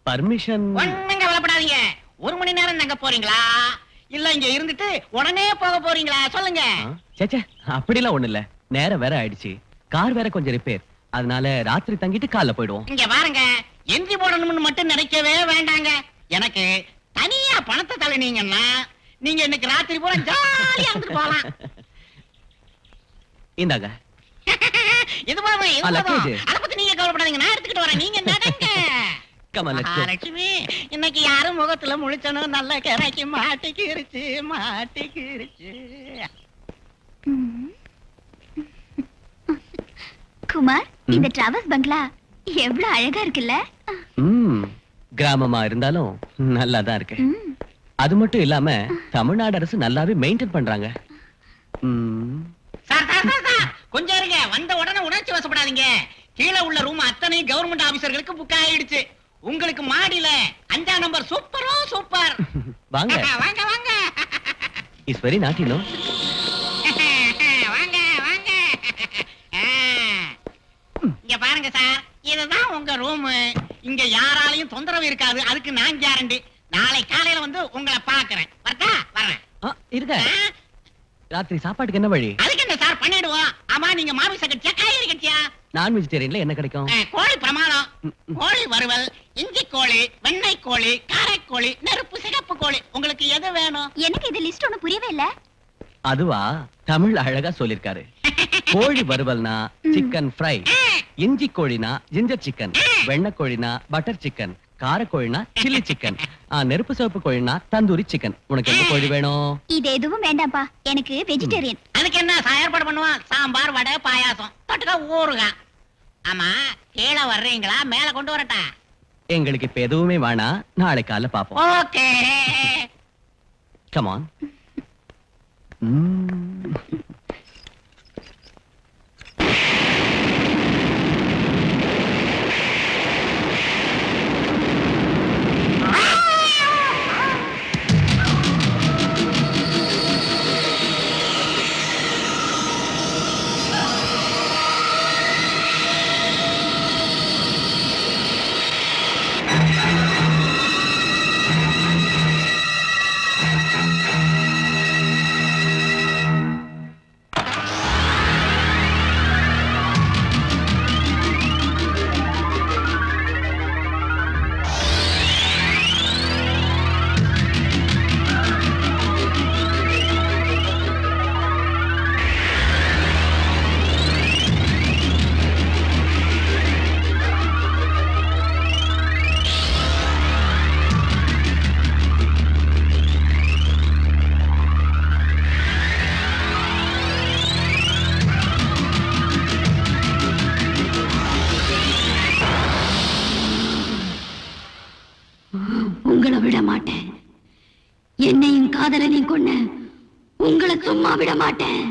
பர்மிஷன் ஒண்ணுங்க கவலைப்படாதீங்க. 1 மணி நேரம் தங்க போறீங்களா இல்ல இங்க இருந்துட்டு உடனே போக போறீங்களா சொல்லுங்க. சேச்சே, அப்படிலாம் ஒண்ணு இல்ல. நேரம் வேற ஆயிடுச்சு, கார் வேற கொஞ்சம் ரிப்பேர். அதனால ராத்திரி தங்கிட்டு காலைல போயிடுவோம். இங்க பாருங்க, என்ட்ரி போடணும்னு மட்டும் நினைக்கவே வேண்டாங்க. எனக்கு தனியா பணத்தை தள்ளினீங்கன்னா நீங்க இன்னைக்கு ராத்திரி பூரா ஜாலியா இருந்துட்டு போலாம். இந்தாங்க. இது போதும், இது போதும். luggage. அத பத்தி நீங்க கவலைப்படாதீங்க, நான் எடுத்துக்கிட்டு வரேன். நீங்க நடங்க. Come on, let's go. Lakshmi, இன்னைக்கு யாரும் முகத்துல முழிச்சனும் நல்ல கரைக்கு மாட்டிக்கிருச்சு மாட்டிக்கிருச்சு. குமார், இந்த டிராவல்ஸ் பங்களா எவ்வளவு அழகா இருக்குல்ல? கிராமமா இருந்தாலும் நல்லா தான் இருக்கு. அது மட்டும் இல்லாம தமிழ்நாடு அரசு நல்லாவே மெயின்டைன் பண்றாங்க. சார் சார் சார் சார், கொஞ்சம் இருங்க. வந்த உடனே உணர்ச்சி வசப்படாதீங்க. கீழே உள்ள ரூம் அத்தனை கவர்மெண்ட் ஆபீசர்களுக்கு புக் ஆயிடுச்சு. உங்களுக்கு மாடியில 5ஆம் நம்பர் சூப்பரோ சூப்பர். வாங்க வாங்க வாங்க. It's very naughty no. வாங்க வாங்க. இங்க பாருங்க சார், இதுதான் உங்க ரூம். இங்க யாராலையும் தொந்தரவு இருக்காது, அதுக்கு நான் கேரண்டி. நாளை காலையில வந்து உங்களை பாக்குறேன். வரட்டா? வரேன். இருக்க. ராத்திரி சாப்பாட்டுக்கு என்ன வழி? அதுக்கு என்ன சார் பண்ணிடுவோம். ஆமா, நீங்க மாமிச கட்சியா காய்கறி கட்சியா? நான் வெஜிடேரியன்ல என்ன கிடைக்கும்? கோழி பிரமாணம். கோழி வறுவல், இஞ்சி கோழி, வெண்ணெய் கோழி, காரைக்கோழி, நெருப்பு சிகப்பு கோழி. உங்களுக்கு எது வேணும்? எனக்கு இது லிஸ்ட் ஒண்ணு புரியவே இல்ல. அதுவா, தமிழ் அழகா சொல்லிருக்காரு. கோழி வறுவல்னா சிக்கன் ஃப்ரை, இஞ்சி கோழினா ஜிஞ்சர் சிக்கன், வெண்ணெய் கோழினா பட்டர் சிக்கன், காரக்கோழினா சில்லி சிக்கன், நெருப்பு சிவப்பு கோழினா தந்தூரி சிக்கன். உனக்கு எந்த கோழி வேணும்? இது எதுவும் வேண்டாம்ப்பா, எனக்கு வெஜிடேரியன். அதுக்கு என்ன ஏற்பாடு பண்ணுவான்? சாம்பார், வடை, பாயாசம், தொட்டுக்க ஊறுகாய். ஆமா, கீழே வர்றீங்களா மேல கொண்டு வரட்டா? எங்களுக்கு இப்ப எதுவுமே வேணாம், நாளை காலைல பாப்போம். ஓகே. Come on. உங்களை விட மாட்டேன். என்னையும் காதலனையும் கொன்ன உங்களை சும்மா விட மாட்டேன்.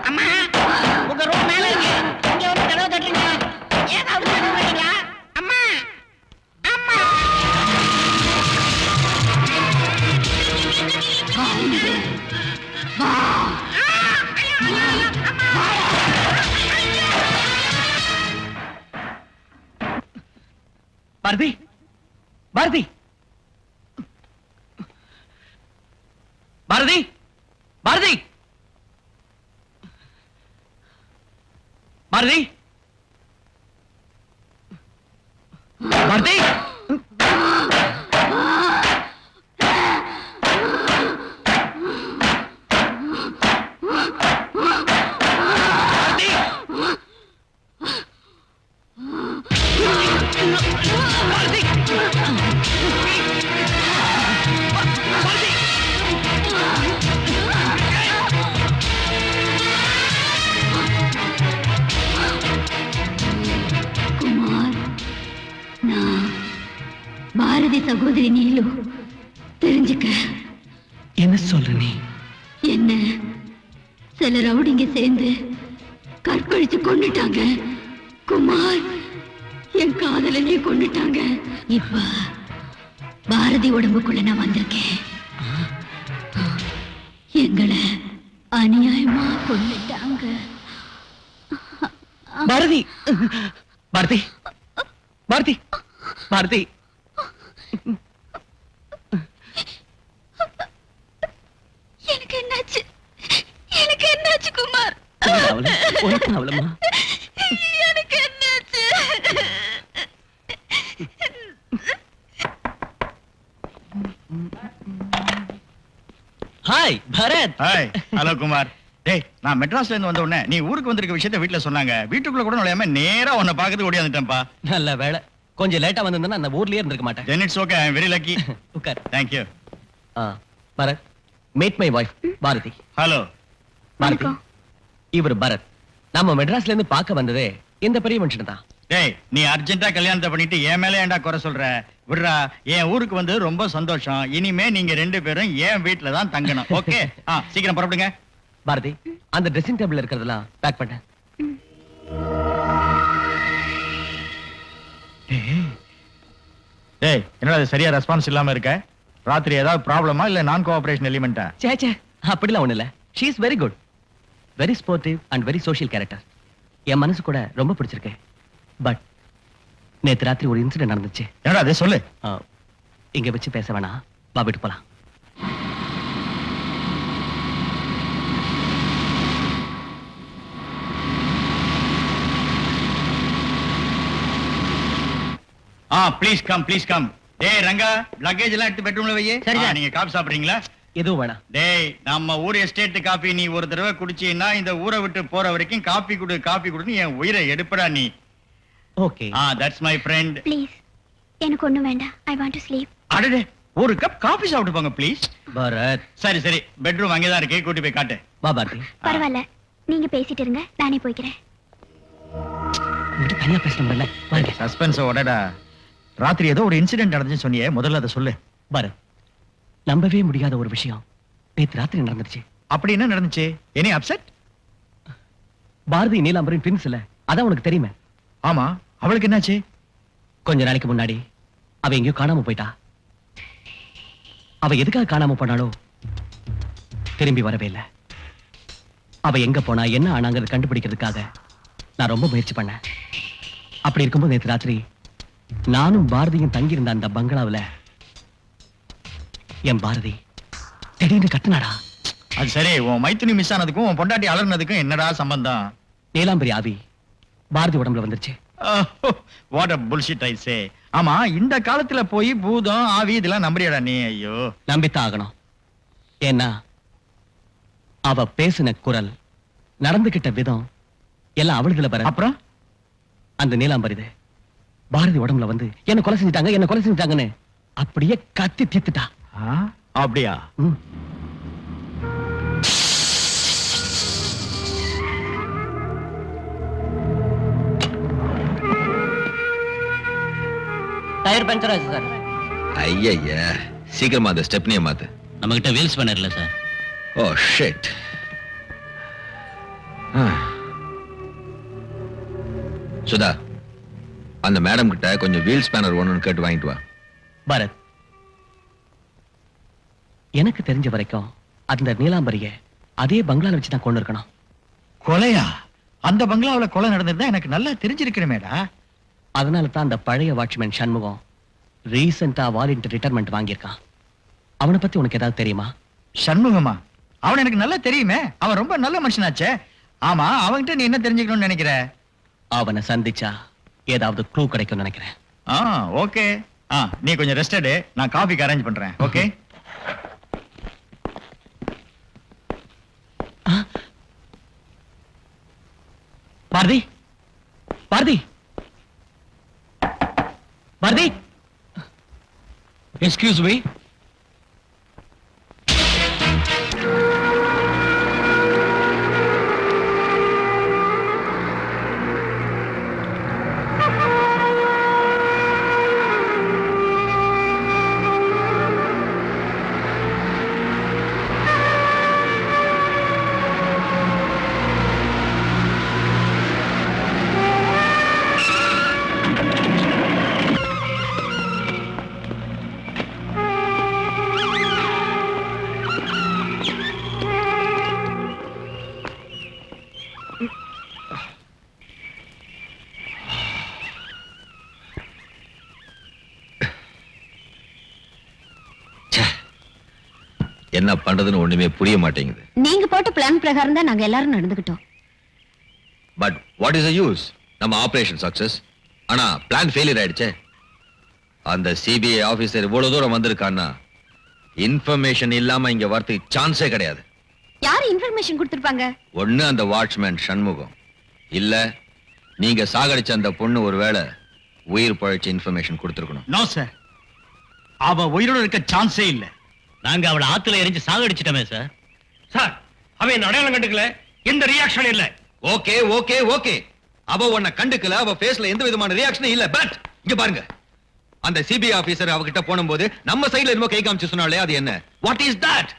அம்மா, உங்க ரூம் மேல இருக்கு. இங்க வந்து கதவை தட்டுறீங்க. ஏதாவது பண்ணுவீங்களா? அம்மா, அம்மா. பாரதி, பாரதி, பாரதி, பாரதி, பாரதி, பாரதி. குமார், நான் பாரதி சகோதரி நீலு. தெரிஞ்சுக்க. என்ன சொல்ற நீ? என்ன சில ரவுடிங்க சேர்ந்து கற்பழிச்சு கொண்டுட்டாங்க. குமார், என் காதலனையே கொண்டுட்டாங்க. இப்ப பாரதி உடம்புக்குள்ள நான் வந்திருக்கேன். எங்களை அநியாயமா கொண்டுட்டாங்க. பாரதி, பாரதி, பாரதி, பாரதி. எனக்கு என்னாச்சு? எனக்கு என்னாச்சு குமார்? உனக்கு அவ்வளமா? எனக்கு என்னாச்சு? Hi Bharath. Hi. Hello Kumar. டேய், நான் மெட்ராஸ்ல இருந்து வந்த உடனே நீ ஊருக்கு வந்திருக்க விஷயத்தை வீட்ல சொன்னாங்க. வீட்டுக்குள்ள கூட நுழையாம நேரா உன்னை பாக்கிறதுக்கு ஓடியாந்துட்டேன்ப்பா. நல்ல வேளை, கொஞ்சம் லேட்டா வந்திருந்தா அந்த ஊர்லயே இருந்திருக்க மாட்டேன். Then it's okay. I am very lucky. உட்கார். Thank you. Bharath, meet my wife Bharathi. Hello. Bharathi, இவர் பரத். நம்ம மெட்ராஸ்ல இருந்து பார்க்க வந்ததே இந்த பெரிய மனுஷன் தான். டேய், நீ அர்ஜென்ட்டா கல்யாணத்தை பண்ணிட்டு என் மேல ஏன்டா குறை சொல்ற? விடுறா, என் ஊருக்கு வந்து ரொம்ப சந்தோஷம். இனிமே நீங்க ரெண்டு பேரும் என் வீட்ல தான் தங்கணும். ஓகே? சீக்கிரம் புறப்படுங்க. பாரதி, அந்த ட்ரெஸ்ஸிங் டேபிள் இருக்கிறதெல்லாம் பேக் பண்ண. டேய், என்னடா இது சரியா ரெஸ்பான்ஸ் இல்லாம இருக்க? ராத்திரி ஏதாவது ப்ராப்ளமா இல்ல நான் கோஆபரேஷன் எலிமெண்டா? சே அப்படிலாம் ஒண்ணு இல்ல. She is very good, very sportive and very social character. என் மனசு கூட ரொம்ப பிடிச்சிருக்கு. பட் நேத்து ராத்திரி ஒரு இன்சிடென்ட் நடந்துச்சு. என்னடா அது சொல்லு. இங்க வச்சு பேச வேணாம், வா வீட்டுக்கு போலாம். Please come, please come. டேய் ரங்கா, லக்கேஜ் எல்லாம் எடுத்து பெட்ரூம்ல வையே. சரி சார். நீங்க காபி சாப்பிடுறீங்களா? எதுவும் வேணாம். டேய், நம்ம ஊர் எஸ்டேட் காபி நீ ஒரு தடவை குடிச்சீன்னா இந்த ஊரை விட்டு போற வரைக்கும் காபி குடு காபி குடுன்னு என் உயிரை எடுப்படா நீ. Okay. That's my friend. Please, எனக்கு ஒண்ணும் வேண்டாம். I want to sleep. அடடே, ஒரு கப் காபி சாப்பிட்டு போங்க ப்ளீஸ். பரத் சரி சரி, பெட்ரூம் அங்கேதான் இருக்கு, கூட்டி போய் காட்டு. வா பாரதி. பரவாயில்ல, நீங்க பேசிட்டு இருங்க, நானே போய்க்கிறேன். உங்ககிட்ட தனியா பேசணும்ல. வாங்க. சஸ்பென்ஸ் ஓடடா. ராத்திரி ஏதோ ஒரு இன்சிடென்ட் நடந்துச்சு சொன்னியே, முதல்ல அதை சொல்லு. பரத், நம்பவே முடியாத ஒரு விஷயம் நேத்து ராத்திரி நடந்துருச்சு. அப்படி என்ன நடந்துச்சு? Any upset? பாரதி நீலாம்பரின் ட்வின்ஸ் இல்ல, அதான் உனக்கு தெரியுமே. ஆமா, அவளுக்கு என்னாச்சு? கொஞ்ச நாளைக்கு முன்னாடி அவ எங்கேயோ காணாம போயிட்டா. அவ எதுக்காக காணாம போனாலோ திரும்பி வரவே இல்லை. அவ எங்க போனா என்ன ஆனாங்கிறத கண்டுபிடிக்கிறதுக்காக நான் ரொம்ப முயற்சி பண்ணேன். அப்படி இருக்கும்போது நேற்று ராத்திரி நானும் பாரதியும் தங்கி இருந்த அந்த பங்களாவுல என் பாரதி திடீர்னு கத்துனாடா. அது சரி, உன் மைத்துனி மிஸ் ஆனதுக்கும் உன் பொண்டாட்டி அலர்னதுக்கும் என்னடா சம்பந்தம்? நீலாம்பரி ஆவி பாரதி உடம்புல வந்துருச்சு. வாட் அ புல்ஷிட் ஐ சே. ஆமா, இந்த காலத்துல போய் பூதம் ஆவி இதெல்லாம் நம்புறியாடா நீ? ஐயோ, நம்பித்தான் ஆகணும். ஏன்னா அவ பேசின குரல், நடந்துகிட்ட விதம் எல்லாம் அவளுதுல வர. அப்புறம் அந்த நீலாம்பரிது பாரதி உடம்புல வந்து என்ன கொலை செஞ்சுட்டாங்கன்னு அப்படியே கத்தி தீர்த்துட்டா. அப்படியா? ம். டயர் பஞ்சர் ஆச்சு சார். ஐயா, சீக்கிரமா அந்த ஸ்டெப்னியை மாத்து. நம்ம கிட்ட வீல்ஸ் பேனர் இல்ல சார். Oh shit. சுதா, அந்த மேடம் கிட்ட கொஞ்சம் வீல் ஸ்பேனர் ஒண்ணுன்னு கேட்டு வாங்கிட்டு வா. பரத், எனக்கு தெரிஞ்ச வரைக்கும் அந்த நீலாம்பரிய அதே பங்களால வச்சு தான் கொண்டு இருக்கணும். கொலையா? அந்த பங்களாவுல கொலை நடந்திருந்தா எனக்கு நல்லா தெரிஞ்சிருக்கிறமேடா. அதனால தான் அந்த பழைய வாட்ச்மேன் சண்முகம் ரீசெண்டா வாலண்டியர் ரிட்டையர்மெண்ட் வாங்கியிருக்கான். அவனை பத்தி உனக்கு ஏதாவது தெரியுமா? சண்முகமா? அவன் எனக்கு நல்லா தெரியுமே, அவன் ரொம்ப நல்ல மனுஷனாச்சே. ஆமா, அவன்கிட்ட நீ என்ன தெரிஞ்சுக்கணும்னு நினைக்கிற? அவனை சந்திச்சா ஏதாவது க்ளூ கிடைக்கும்னு நினைக்கிறேன். ஓகே. நீ கொஞ்சம் ரெஸ்ட் எடு, நான் காஃபிக்கு அரேஞ்ச் பண்றேன். Okay. Bharathi, Bharathi, Bharathi, excuse me. என்ன பண்றதுன்னு ஒண்ணுமே புரிய மாட்டேங்குது. நீங்க போட்ட பிளான் பிரகாரம் தான் நாங்க எல்லாரும் நடந்துக்கிட்டோம். But what is the use? நம்ம ஆபரேஷன் சக்சஸ், ஆனா பிளான் ஃபெயிலியர் ஆயிடுச்சே. அந்த சிபிஐ ஆபீசர் இவ்வளவு தூரம் வந்திருக்கான்னா இன்ஃபர்மேஷன் இல்லாம இங்க வரதுக்கு சான்ஸே கிடையாது. யார் இன்ஃபர்மேஷன் கொடுத்திருப்பாங்க? ஒண்ணு அந்த வாட்ச்மேன் சண்முகம், இல்ல நீங்க சாகடிச்ச அந்த பொண்ணு ஒருவேளை உயிர் பழைச்ச இன்ஃபர்மேஷன் கொடுத்திருக்கணும். நோ சார், அவ உயிரோட இருக்க சான்ஸே இல்ல. நாங்க அவளை ஆத்துல எரிஞ்சு சாகடிச்சிட்டோமே சார். சார், அவன் அடையாளம் கண்டுக்கல, எந்த ரியாக்ஷன் இல்ல. ஓகே ஓகே ஓகே, அவ உன்னை கண்டுக்கல, அவ ஃபேஸ்ல எந்த விதமான ரியாக்ஷனும் இல்ல. பட் இங்க பாருங்க, அந்த சிபிஐ ஆபீசர் அவகிட்ட போனும்போது நம்ம சைடுல என்னமோ கை காமிச்சு சொன்னாலே, அது என்ன? What is that?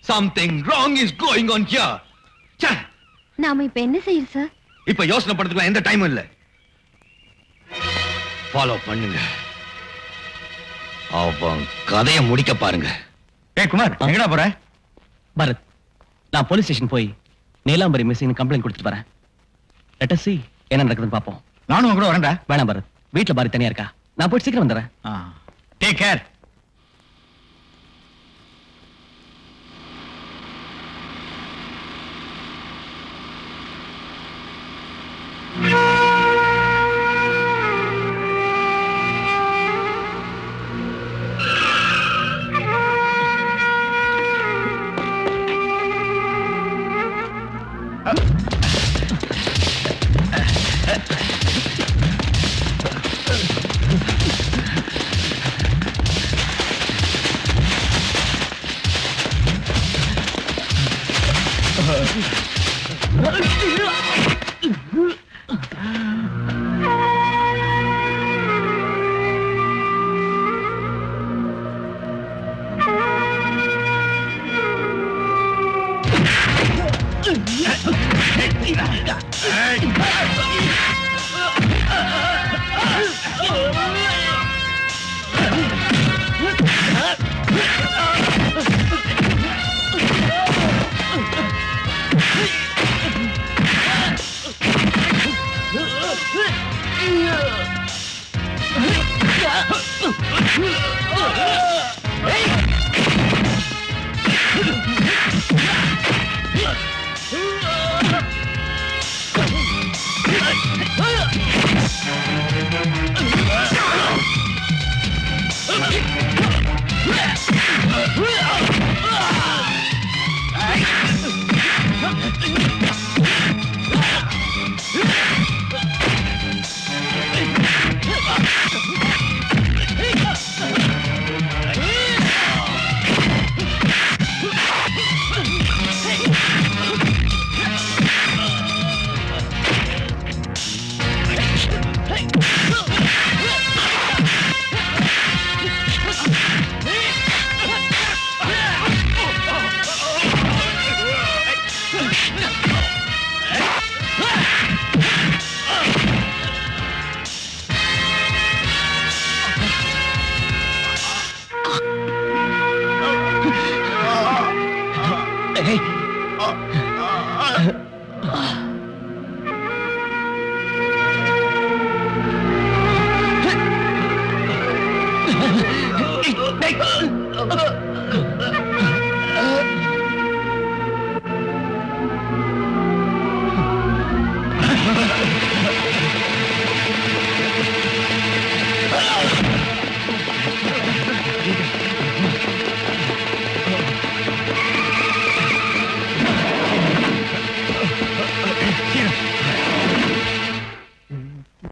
Something wrong is going on here. ச்சே, நாம இப்ப என்ன செய்யணும் சார்? இப்ப யோசனை பண்றதுக்கு எந்த டைமும் இல்ல. ஃபாலோ பண்ணுங்க, அவன் கதையை முடிக்க பாருங்க. குமார், எங்கடா போற? பரத், நான் போலீஸ் ஸ்டேஷன் போய் நீலாம்பரி மிஸ்ஸிங் கம்ப்ளைண்ட் கொடுத்துட்டு வரேன். லெட் அஸ் see என்ன நடக்குதுன்னு பாப்போம். நானும் கூட வரேன்டா. வேணாம் பரத், வீட்டுல பாரி தனியா இருக்கா, நான் போய் சீக்கிரம் வந்துடுறேன். Take care.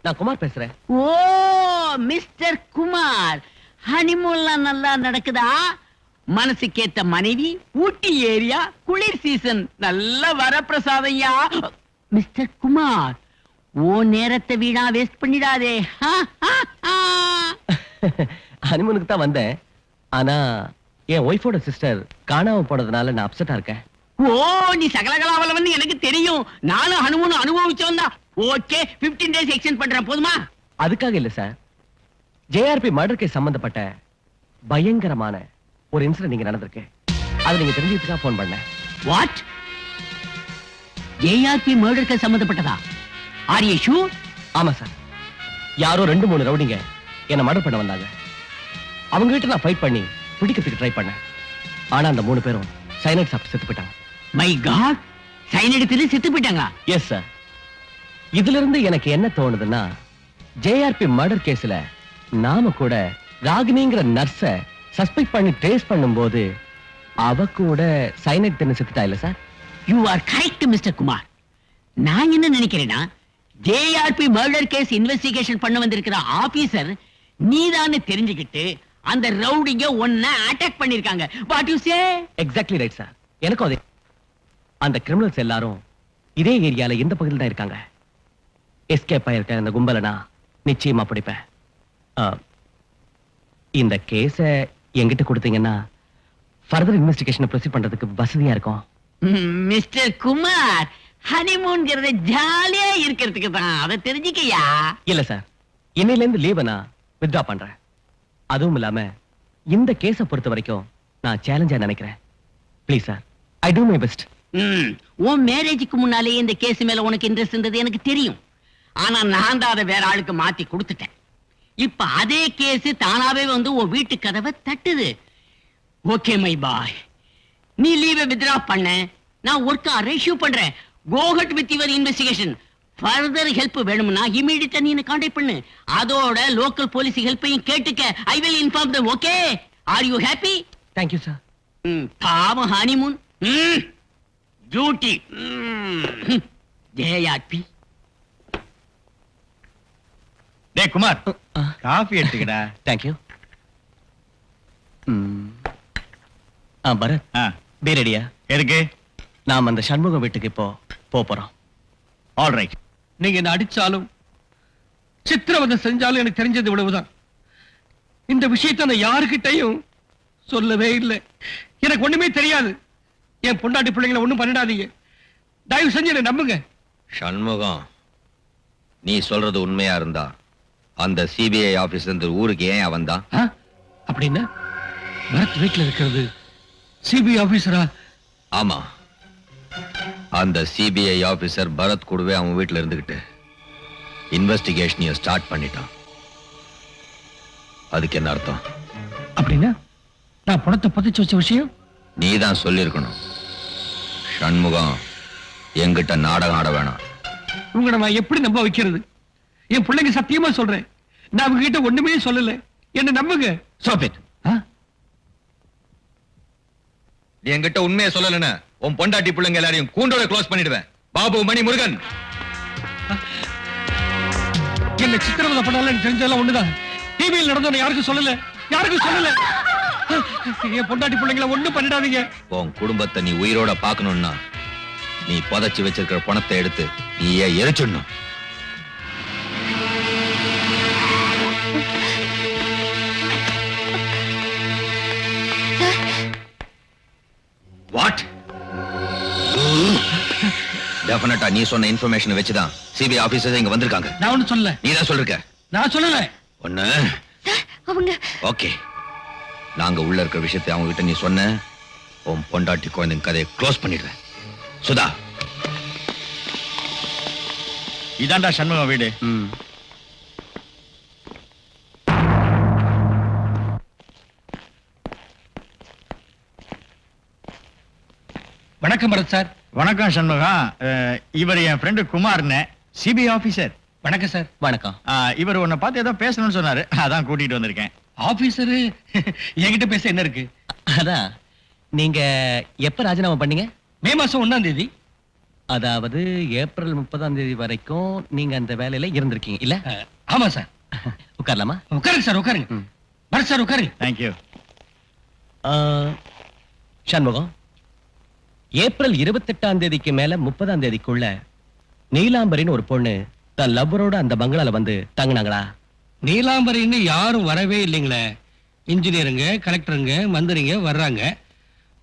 நான் குமார் பேசுறேன். ஓ மிஸ்டர் குமார், ஹனிமூன்லாம் நல்லா நடக்குதா? மனசுக்கேத்த மனைவி, ஊட்டி ஏரியா, குளிர் சீசன், நல்ல வரப்பிரசாதையா. மிஸ்டர் குமார், ஓ நேரத்தை வீணா வேஸ்ட் பண்ணிடாதே. ஹனிமூனுக்கு தான் வந்தேன். ஆனா என் ஒய்ஃபோட சிஸ்டர் காணாம போனதுனால நான் அப்செட்டா இருக்கேன். ஓ நீ சகலகலாவலவன் எனக்கு தெரியும். நானும் ஹனிமூன் அனுபவிச்சவன் தான். ஓகே 15 days எக்ஸ்டெண்ட் பண்றேன், போதுமா? அதுக்காக இல்ல சார், ஜேஆர்பி மர்டர் கேஸ் சம்பந்தப்பட்ட பயங்கரமான ஒரு இன்சிடென்ட் நீங்க நடந்திருக்கு. அது நீங்க தெரிஞ்சதுக்காக போன் பண்ணேன். வாட்? ஏஆர்பி மர்டர் கேஸ் சம்பந்தப்பட்டதா? Are you sure? ஆமா சார், யாரோ 2-3 ரவுடிங்க என்ன மர்டர் பண்ண வந்தாங்க. அவங்க கிட்ட நான் ஃபைட் பண்ணி பிடிக்கிறதுக்கு ட்ரை பண்ணேன். ஆனா அந்த 3 பேரும் சைனைட் சாப்பிட்டு செத்து போயிட்டாங்க. மை காட், சைனைட் எடுத்து செத்து போயிட்டாங்களா? Yes sir. இதுல இருந்து எனக்கு என்ன தோணுதுன்னா, ஜேஆர்பி மர்டர் கேஸ்ல நாம கூட ராகினிங்கிற நர்ஸ சஸ்பெக்ட் பண்ணி ட்ரேஸ் பண்ணும்போது அவ கூட சைனைட் தின்னு செத்துட்டா இல்ல sir? You are correct mister Kumar. நான் என்ன நினைக்கிறேன்னா, ஜேஆர்பி மர்டர் கேஸ் இன்வெஸ்டிகேஷன் பண்ண வந்திருக்கிற ஆபீசர் நீதான்னு தெரிஞ்சுக்கிட்டு அந்த ரவுடிங்க ஒன்ன அட்டாக் பண்ணிருக்காங்க. What you say? Exactly right sir. எனக்கும் அதே. அந்த கிரிமினல்ஸ் எல்லாரும் இதே ஏரியால இந்த பகுதியில் தான் இருக்காங்க. எஸ்கேப் ஆயிருக்க அந்த கும்பலை நான் நிச்சயமா பிடிப்பேன். இந்த கேஸ என்கிட்ட கொடுத்தீங்கன்னா ஃபர்தர் இன்வெஸ்டிகேஷன் ப்ரொசீட் பண்றதுக்கு வசதியா இருக்கும். மிஸ்டர் குமார், ஹனிமூன்ங்கிறது ஜாலியா இருக்கிறதுக்கு தான். அதை தெரிஞ்சுக்கயா? இல்ல சார், இன்னையில இருந்து லீவ் நான் வித்ட்ரா பண்றேன். அதுவும் இல்லாம இந்த கேஸ பொறுத்த வரைக்கும் நான் சேலஞ்சா நினைக்கிறேன். Please sir, I do my best. உன் மேரேஜுக்கு முன்னாலே இந்த கேஸ் மேல உனக்கு இன்ட்ரெஸ்ட் இருந்தது எனக்கு தெரியும். ஆனா நான் தான் அதை வேற ஆளுக்கு மாத்தி கொடுத்துட்டேன். இப்ப அதே கேஸ் தானாவே வந்து உன் வீட்டு கதவை தட்டுது. ஓகே மை பாய், நீ லீவை வித்ட்ரா பண்ண, நான் ஒர்க் ரெஷ்யூ பண்றேன். Go head with your investigation. Further help வேணும்னா இமிடியேட்டா நீ கான்டாக்ட் பண்ணு. அதோட லோக்கல் போலீஸ் ஹெல்ப்பையும் கேட்டுக்க. I will inform them. Okay? Are you happy? Thank you sir. பாவம் ஹனிமூன். டியூட்டி. ஜேஆர்பி. டேய் குமார், காஃபி எடுத்துக்கடா. Thank you. பரத், ஆ, பே ரெடியா? எதுக்கு? நாம் அந்த சண்முகம் வீட்டுக்கு இப்போ போறோம். All right. நீங்க என்ன அடிச்சாலும் சித்திரவதை செஞ்சாலும் எனக்கு தெரிஞ்சது இவ்வளவுதான். இந்த விஷயத்தை நான் யாருக்கிட்டையும் சொல்லவே இல்லை. எனக்கு ஒண்ணுமே தெரியாது. என் பொண்டாட்டி பிள்ளைங்களை ஒண்ணும் பண்ணிடாதீங்க. தயவு செஞ்சு என்ன நம்புங்க. சண்முகம், நீ சொல்றது உண்மையா இருந்தா அந்த சிபிஐ ஆபீஸ்ல இருந்து ஊருக்கு ஏன் வந்தான்? அப்படின்னா பரத் வீட்டுல இருக்கிறது சிபிஐ ஆபீசரா? ஆமா, அந்த சிபிஐ ஆபீசர் பரத் கூடவே அவன் வீட்டுல இருந்துகிட்டு இன்வெஸ்டிகேஷன் ஸ்டார்ட் பண்ணிட்டான். அதுக்கு என்ன அர்த்தம்? அப்படின்னா நான் பணத்தை புதைச்சு வச்ச விஷயம் நீ தான் சொல்லியிருக்கணும். சண்முகம், என்கிட்ட நாடகம் ஆட வேணாம். உங்களை நான் எப்படி நம்ப வைக்கிறது? என் பிள்ளைங்க சத்தியமா சொல்றேன், நான் அவங்க கிட்ட ஒண்ணுமே சொல்லல. என்ன நம்புங்க. Stop it. நீ என்கிட்ட உண்மையை சொல்லலன்னு உன் பொண்டாட்டி பிள்ளைங்க எல்லாரையும் கூண்டோட க்ளோஸ் பண்ணிடுவேன். பாபு, மணி, முருகன். என்ன சித்திரவதை பண்ணாலும் தெரிஞ்சதெல்லாம் ஒண்ணுதான். டிவியில் நடந்தவன யாருக்கும் சொல்லல, யாருக்கும் சொல்லல. என் பொண்டாட்டி பிள்ளைங்களை ஒண்ணும் பண்ணிடாதீங்க. உன் குடும்பத்தை நீ உயிரோட பார்க்கணும்னா நீ புதைச்சு வச்சிருக்கிற பணத்தை எடுத்து நீயே எரிச்சிடணும். வாட்? டெஃபினட்டா நீ சொன்ன இன்ஃபர்மேஷன் வச்சுதான் சிபிஐ ஆபீசர்ஸ் இங்க வந்திருக்காங்க. நான் ஒண்ணு சொல்லல. நீ தான் சொல்லிருக்க. நான் சொல்லல. ஒண்ணு அவங்க ஓகே, நாங்க உள்ள இருக்கிற விஷயத்தை அவங்க கிட்ட நீ சொன்ன, உன் பொண்டாட்டி குழந்தைங்க கதையை க்ளோஸ் பண்ணிடுவேன். சுதா, இதாண்டா சண்முகம் வீடு. வணக்கம் பரத் சார். வணக்கம் சண்முகம். இவர் என் ஃப்ரெண்டு குமார்னு, சிபிஐ ஆபீசர். வணக்கம் சார். வணக்கம். இவர் உன்னை பார்த்து ஏதோ பேசணும்னு சொன்னாரு, அதான் கூட்டிட்டு வந்திருக்கேன். ஆபீசரு என்கிட்ட பேச என்ன இருக்கு? அதான், நீங்க எப்ப ராஜினாமா பண்ணீங்க? மே மாசம் 1ஆம் தேதி. அதாவது ஏப்ரல் 30ஆம் தேதி வரைக்கும் நீங்க அந்த வேலையில இருந்திருக்கீங்க இல்ல? ஆமா சார். உட்காரலாமா? உட்காருங்க சார், உட்காருங்க. பரத் சார் உட்காருங்க. தேங்க்யூ. சண்முகம், ஏப்ரல் 28ஆம் தேதிக்கு மேல 30ஆம் தேதிக்குள்ள நீலாம்பரின்னு ஒரு பொண்ணு தன் லவ்வரோட அந்த பங்களால வந்து தங்கினாங்களா? நீலாம்பரின்னு யாரும் வரவே இல்லைங்களே. இன்ஜினியருங்க, கலெக்டருங்க, மந்திரிங்க வர்றாங்க.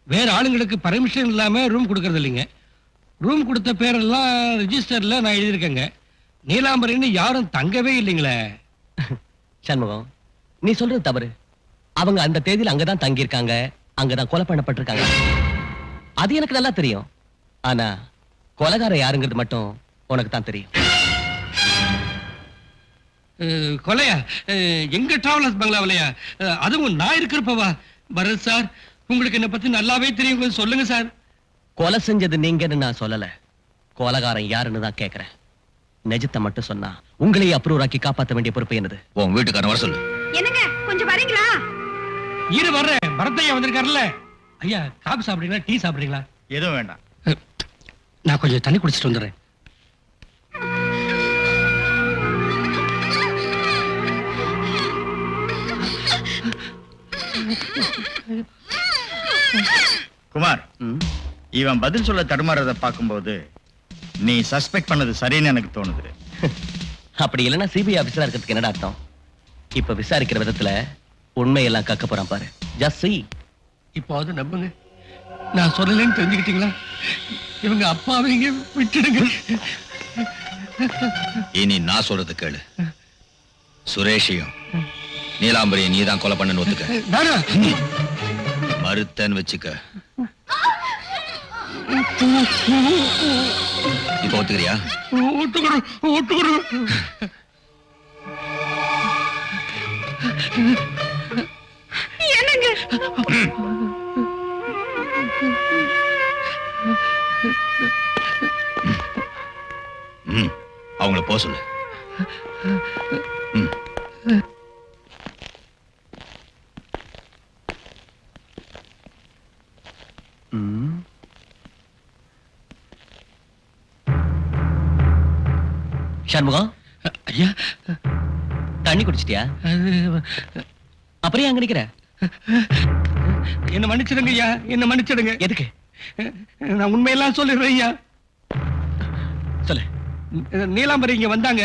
வேற ஆளுங்களுக்கு பர்மிஷன் இல்லாம ரூம் கொடுக்கறது இல்லைங்க. ரூம் கொடுத்த பேரெல்லாம் ரிஜிஸ்டர்ல நான் எழுதியிருக்கேங்க. நீலாம்பரின்னு யாரும் தங்கவே இல்லைங்களே. சண்முகம், நீ சொல்றது தவறு. அவங்க அந்த தேதியில் அங்கதான் தங்கியிருக்காங்க, அங்கதான் கொலை பண்ணப்பட்டிருக்காங்க. அது எனக்கு நல்லா தெரியும். ஆனா கொலைகார யாருங்கிறது மட்டும் உனக்கு தான் தெரியும். கொலையா? எங்க டிராவலர்ஸ் பங்களாவிலையா? அதுவும் நான் இருக்கிறப்பவா? பரத் சார், உங்களுக்கு என்ன பத்தி நல்லாவே தெரியும், கொஞ்சம் சொல்லுங்க சார். கொலை செஞ்சது நீங்கன்னு நான் சொல்லல, கொலைகாரன் யாருன்னு தான் கேக்குறேன். நிஜத்தை மட்டும் சொன்னா உங்களையே அப்ரூவராக்கி காப்பாற்ற வேண்டிய பொறுப்பு என்னது? உன் வீட்டுக்காரன் வர சொல்லு. என்னங்க கொஞ்சம் வரீங்களா? இரு வர்றேன். பரத்தையா வந்திருக்காருல்ல. ஐயா, காபி சாப்பிடுறீங்களா, டீ சாப்பிடுறீங்களா? எதுவும் வேண்டாம். நான் கொஞ்சம் தண்ணி குடிச்சிட்டு வந்துடுறேன். குமார், இவன் பதில் சொல்ல தடுமாறத பார்க்கும்போது நீ சஸ்பெக்ட் பண்ணது சரின்னு எனக்கு தோணுது. அப்படி இல்லைன்னா சிபிஐ ஆபீசரா இருக்கிறதுக்கு என்னடா அர்த்தம்? இப்ப விசாரிக்கிற விதத்துல உண்மையெல்லாம் கக்க போறான் பாரு. Just see. இப்போது நம்புங்க, நான் சொல்லலன்னு தெரிஞ்சுக்கிட்டீங்களா? இவங்க அப்பாவைங்க விட்டுடுங்க. இனி நான் சொல்றது கேளு. சுரேஷையும் நீலாம்பரியை நீ தான் கொலை பண்ணு ஒத்துக்க. நானா? மறுத்தன்னு வச்சுக்க. இப்ப ஒத்துக்கிறியா? ஒத்துக்கிறோம், ஒத்துக்கிறோம். என்னங்க அவங்கள போக சொல்லு. சண்முகம், ஐயா, தண்ணி குடிச்சிட்டியா? அப்புறம் அங்க நிக்கிற? என்ன மன்னிச்சிடுங்க ஐயா, என்ன மன்னிச்சிடுங்க. எதுக்கு? நான் உண்மையெல்லாம் சொல்லிடுறேன் ஐயா. சொல்லு. நீலாம்பரி இங்க வந்தாங்க,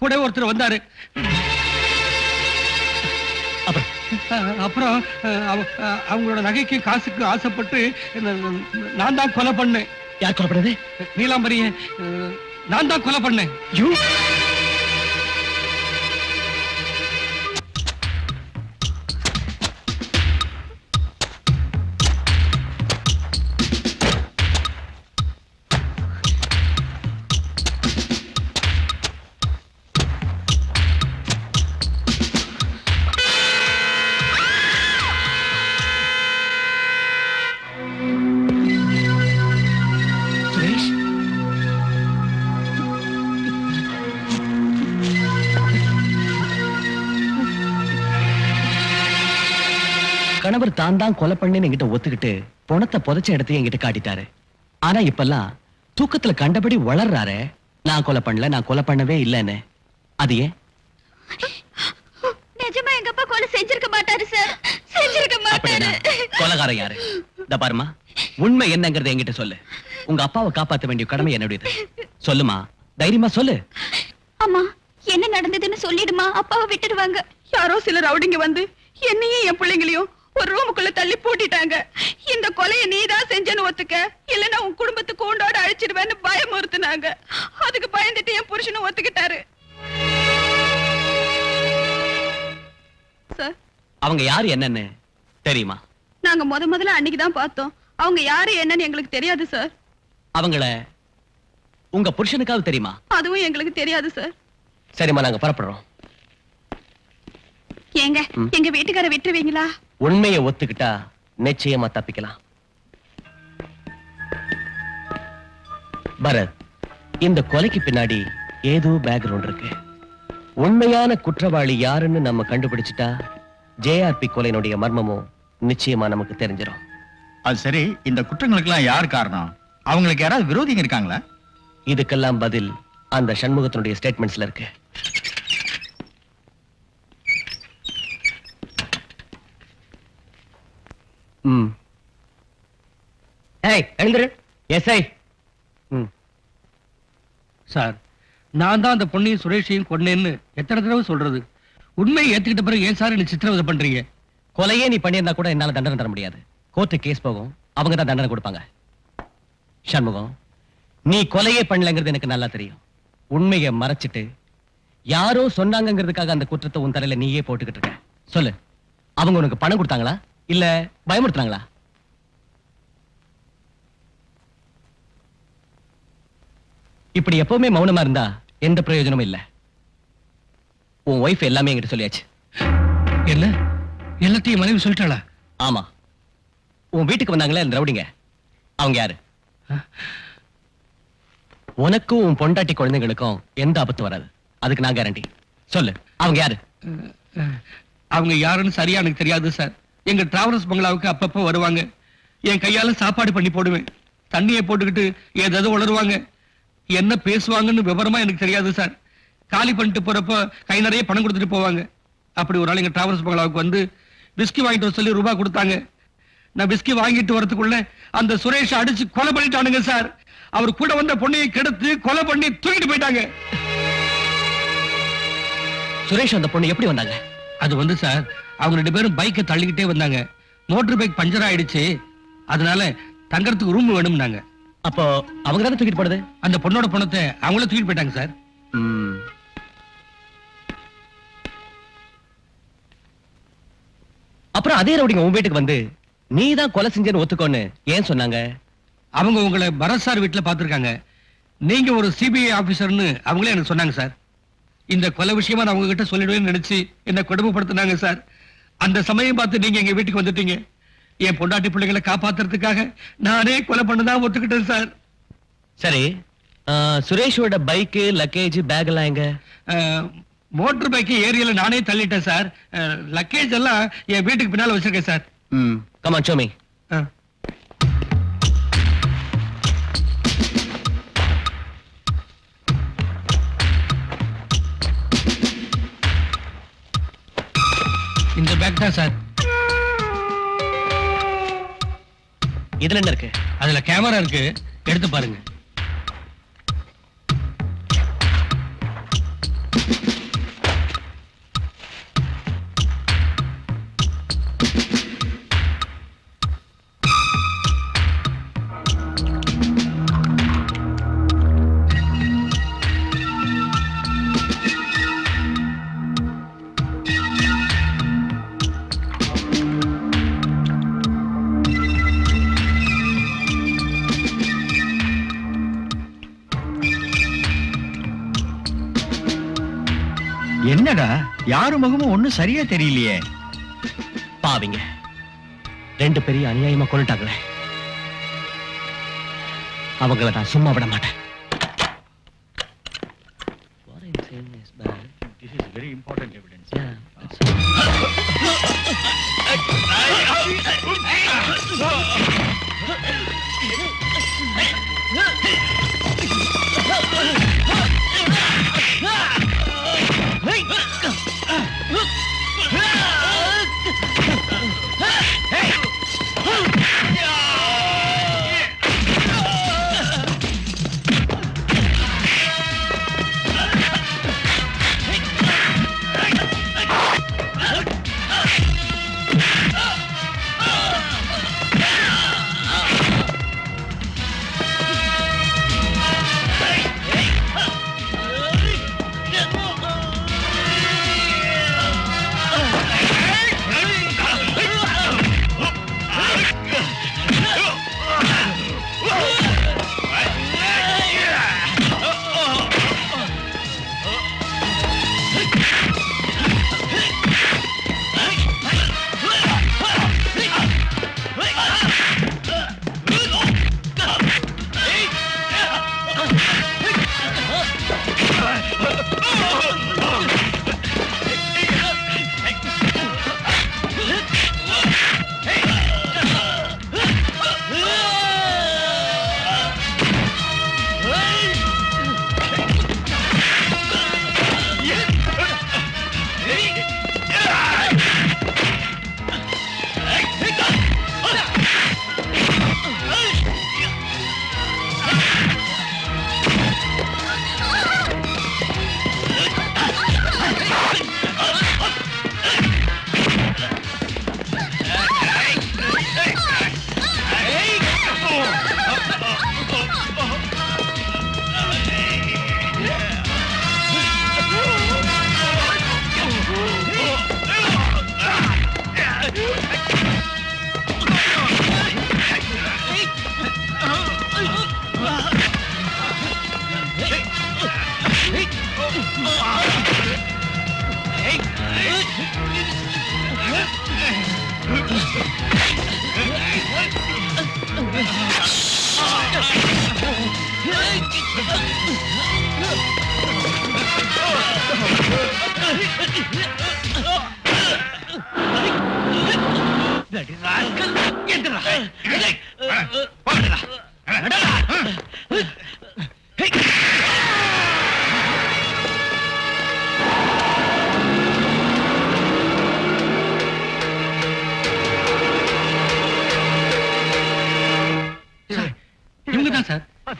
கூட ஒருத்தர் வந்தாரு. அப்புறம் அவங்களோட நகைக்கு காசுக்கு ஆசைப்பட்டு நான் தான் கொலை பண்ணேன். யார் கொலை பண்ணது? நீலாம்பரிய நான் தான் கொலை பண்ணேன். சுரேஷ், கணவர் தான் தான் கொலை பண்ணேன்னு என்கிட்ட ஒத்துக்கிட்டு பணத்தை புதைச்ச இடத்தையும் என்கிட்ட காட்டிட்டாரு. ஆனா இப்பெல்லாம் தூக்கத்துல கண்டபடி வளர்றாரு. நான் கொலை பண்ணவே இல்லைன்னு. அது ஏன்? நிஜமா எங்க அப்பா கொலை செஞ்சிருக்க மாட்டாரு சார், செஞ்சிருக்க மாட்டாரு. கொலைகாரன் யாரு? இந்த பாருமா, உண்மை என்னங்கறத என்கிட்ட சொல்லு. உங்க அப்பாவை காப்பாத்த வேண்டிய கடமை என்னுடையது. சொல்லுமா, தைரியமா சொல்லு. அம்மா, என்ன நடந்ததுன்னு சொல்லிடுமா, அப்பாவை விட்டுடுவாங்க. யாரோ சில ரவுடிங்க வந்து என்னையும் என் பிள்ளைங்களையும் ஒரு ரூமுக்குள்ள தள்ளி பூட்டிட்டாங்க. இந்த கொலையை நீதான் செஞ்சேன்னு ஒத்துக்க, இல்லன்னா உன் குடும்பத்தை கூண்டோட அழிச்சிடுவேன்னு பயமுறுத்துனாங்க. அதுக்கு பயந்துட்டு என் புருஷனும் ஒத்துக்கிட்டாரு. சார், அவங்க யாரு என்னன்னு தெரியுமா? நாங்க முதல்ல அன்னைக்குதான் பார்த்தோம். அவங்க யாரு என்னன்னு எங்களுக்கு தெரியாது சார். அவங்கள உங்க புருஷனுக்காவது தெரியுமா? அதுவும் எங்களுக்கு தெரியாது சார். சரிம்மா, நாங்க புறப்படுறோம். ஏங்க, எங்க வீட்டுக்கார விட்டுருவீங்களா? உண்மையை ஒத்துக்கிட்டா நிச்சயமா தப்பிக்கலாம். பரத், இந்த கொலைக்கு பின்னாடி ஏதோ பேக்ரவுண்ட் இருக்கு. உண்மையான குற்றவாளி யாருன்னு நம்ம கண்டுபிடிச்சிட்டா ஜேஆர்பி கொலையினுடைய மர்மமும் நிச்சயமா நமக்கு தெரிஞ்சிடும். அது சரி, இந்த குற்றங்களுக்கெல்லாம் யார் காரணம்? அவங்களுக்கு யாராவது விரோதிங்க இருக்காங்களா? இதுக்கெல்லாம் பதில் அந்த சண்முகத்தினுடைய ஸ்டேட்மெண்ட்ஸ்ல இருக்கு. எழுந்துரு. எஸ்ஐ. சார், நான் தான் அந்த பொண்ணையும் சுரேஷையும் கொன்னேன்னு எத்தனை தடவை சொல்றது? உண்மையை ஏத்துக்கிட்ட பிறகு ஏன் சார் என்ன சித்திரவதை பண்றீங்க? கொலையே நீ பண்ணியிருந்தா கூட என்னால தண்டனை தர முடியாது. கோர்ட்டு கேஸ் போகும், அவங்க தான் தண்டனை கொடுப்பாங்க. சண்முகம், நீ கொலையே பண்ணலங்கிறது எனக்கு நல்லா தெரியும். உண்மையை மறைச்சிட்டு யாரோ சொன்னாங்கிறதுக்காக அந்த குற்றத்தை உன் தலையில நீயே போட்டுக்கிட்டு இருக்க. சொல்லு, அவங்க உனக்கு பணம் கொடுத்தாங்களா இல்ல பயமுறுத்துறாங்களா? இப்படி எப்பவுமே மௌனமா இருந்தா எந்த பிரயோஜனமும் இல்ல. உன் ஒய்ஃப் எல்லாமே என்கிட்ட சொல்லியாச்சு. என்ன, எல்லாத்தையும் மனைவி சொல்லிட்டாளா? ஆமா. உன் வீட்டுக்கு வந்தாங்களே அந்த ரவுடிங்க, அவங்க யாரு? உனக்கும் உன் பொண்டாட்டி குழந்தைங்களுக்கும் எந்த ஆபத்து வராது, அதுக்கு நான் கேரண்டி. சொல்லு, அவங்க யாரு? அவங்க யாருன்னு சரியா எனக்கு தெரியாது சார். எங்க டிராவல்ஸ் பங்களாவுக்கு அப்பப்போ வருவாங்க. என் கையால சாப்பாடு பண்ணி போடுவேன். தண்ணியை போட்டுக்கிட்டு ஏதாவது உளருவாங்க. என்ன பேசுவாங்கன்னு விவரமா எனக்கு தெரியாது சார். காலி பண்ணிட்டு போறப்ப கை நிறைய பணம் கொடுத்துட்டு போவாங்க. அப்படி ஒரு நாள் எங்க டிராவல்ஸ் பங்களாவுக்கு வந்து பிஸ்கி வாங்கிட்டு வர சொல்லி ரூபாய் கொடுத்தாங்க. நான் பிஸ்கி வாங்கிட்டு வரதுக்குள்ள அந்த சுரேஷ் அடிச்சு கொலை பண்ணிட்டானுங்க சார். அவர் கூட வந்த பொண்ணையை கெடுத்து கொலை பண்ணி தூக்கிட்டு போயிட்டாங்க. சுரேஷ் அந்த பொண்ணு எப்படி வந்தாங்க? அது வந்து சார், அவங்க 2 பேரும் பைக்கை தள்ளிக்கிட்டே வந்தாங்க. மோட்டர் பைக் பஞ்சர் ஆயிடுச்சு, அதனால தங்கறதுக்கு ரூம் வேணும்னாங்க. அப்போ அவங்க தானே தூக்கிட்டு போடுது? அந்த பொண்ணோட பணத்தை அவங்கள தூக்கிட்டு போயிட்டாங்க சார். அப்புறம் அதே ரவுடிங்க உன் வீட்டுக்கு வந்து நீ தான் கொலை செஞ்சேன்னு ஒத்துக்கோன்னு ஏன் சொன்னாங்க? அவங்க உங்களை பரத் சார் வீட்டுல பாத்துருக்காங்க. நீங்க ஒரு சிபிஐ ஆபீசர்னு அவங்களே எனக்கு சொன்னாங்க சார். இந்த கொலை விஷயமா நான் உங்ககிட்ட சொல்லிடுவேன்னு நினைச்சு என்ன கொடுமைப்படுத்தினாங்க சார். அந்த சமயம் பார்த்து நீங்க எங்க வீட்டுக்கு வந்துட்டீங்க. என் பொண்டாட்டி பிள்ளைகளை காப்பாத்துறதுக்காக நானே கொலை பண்ணதான் ஒத்துக்கிட்டேன் சார். சரி, சுரேஷோட பைக்கு, லக்கேஜ், பேக் எல்லாம் எங்க? மோட்டர் பைக்கு ஏரியால நானே தள்ளிட்டேன் சார். லக்கேஜ் எல்லாம் என் வீட்டுக்கு பின்னால வச்சிருக்கேன் sir. Come on, show me. இந்த பேக் தான் சார். இதுல என்ன இருக்கு? அதுல கேமரா இருக்கு, எடுத்து பாருங்க. என்னடா யாரு முகமும் ஒண்ணும் சரியா தெரியலையே. பாவிங்க, 2 பெரிய அநியாயமா கொண்டுட்டாங்களே, அவங்கள நான் சும்மா விட மாட்டேன். This is very important evidence.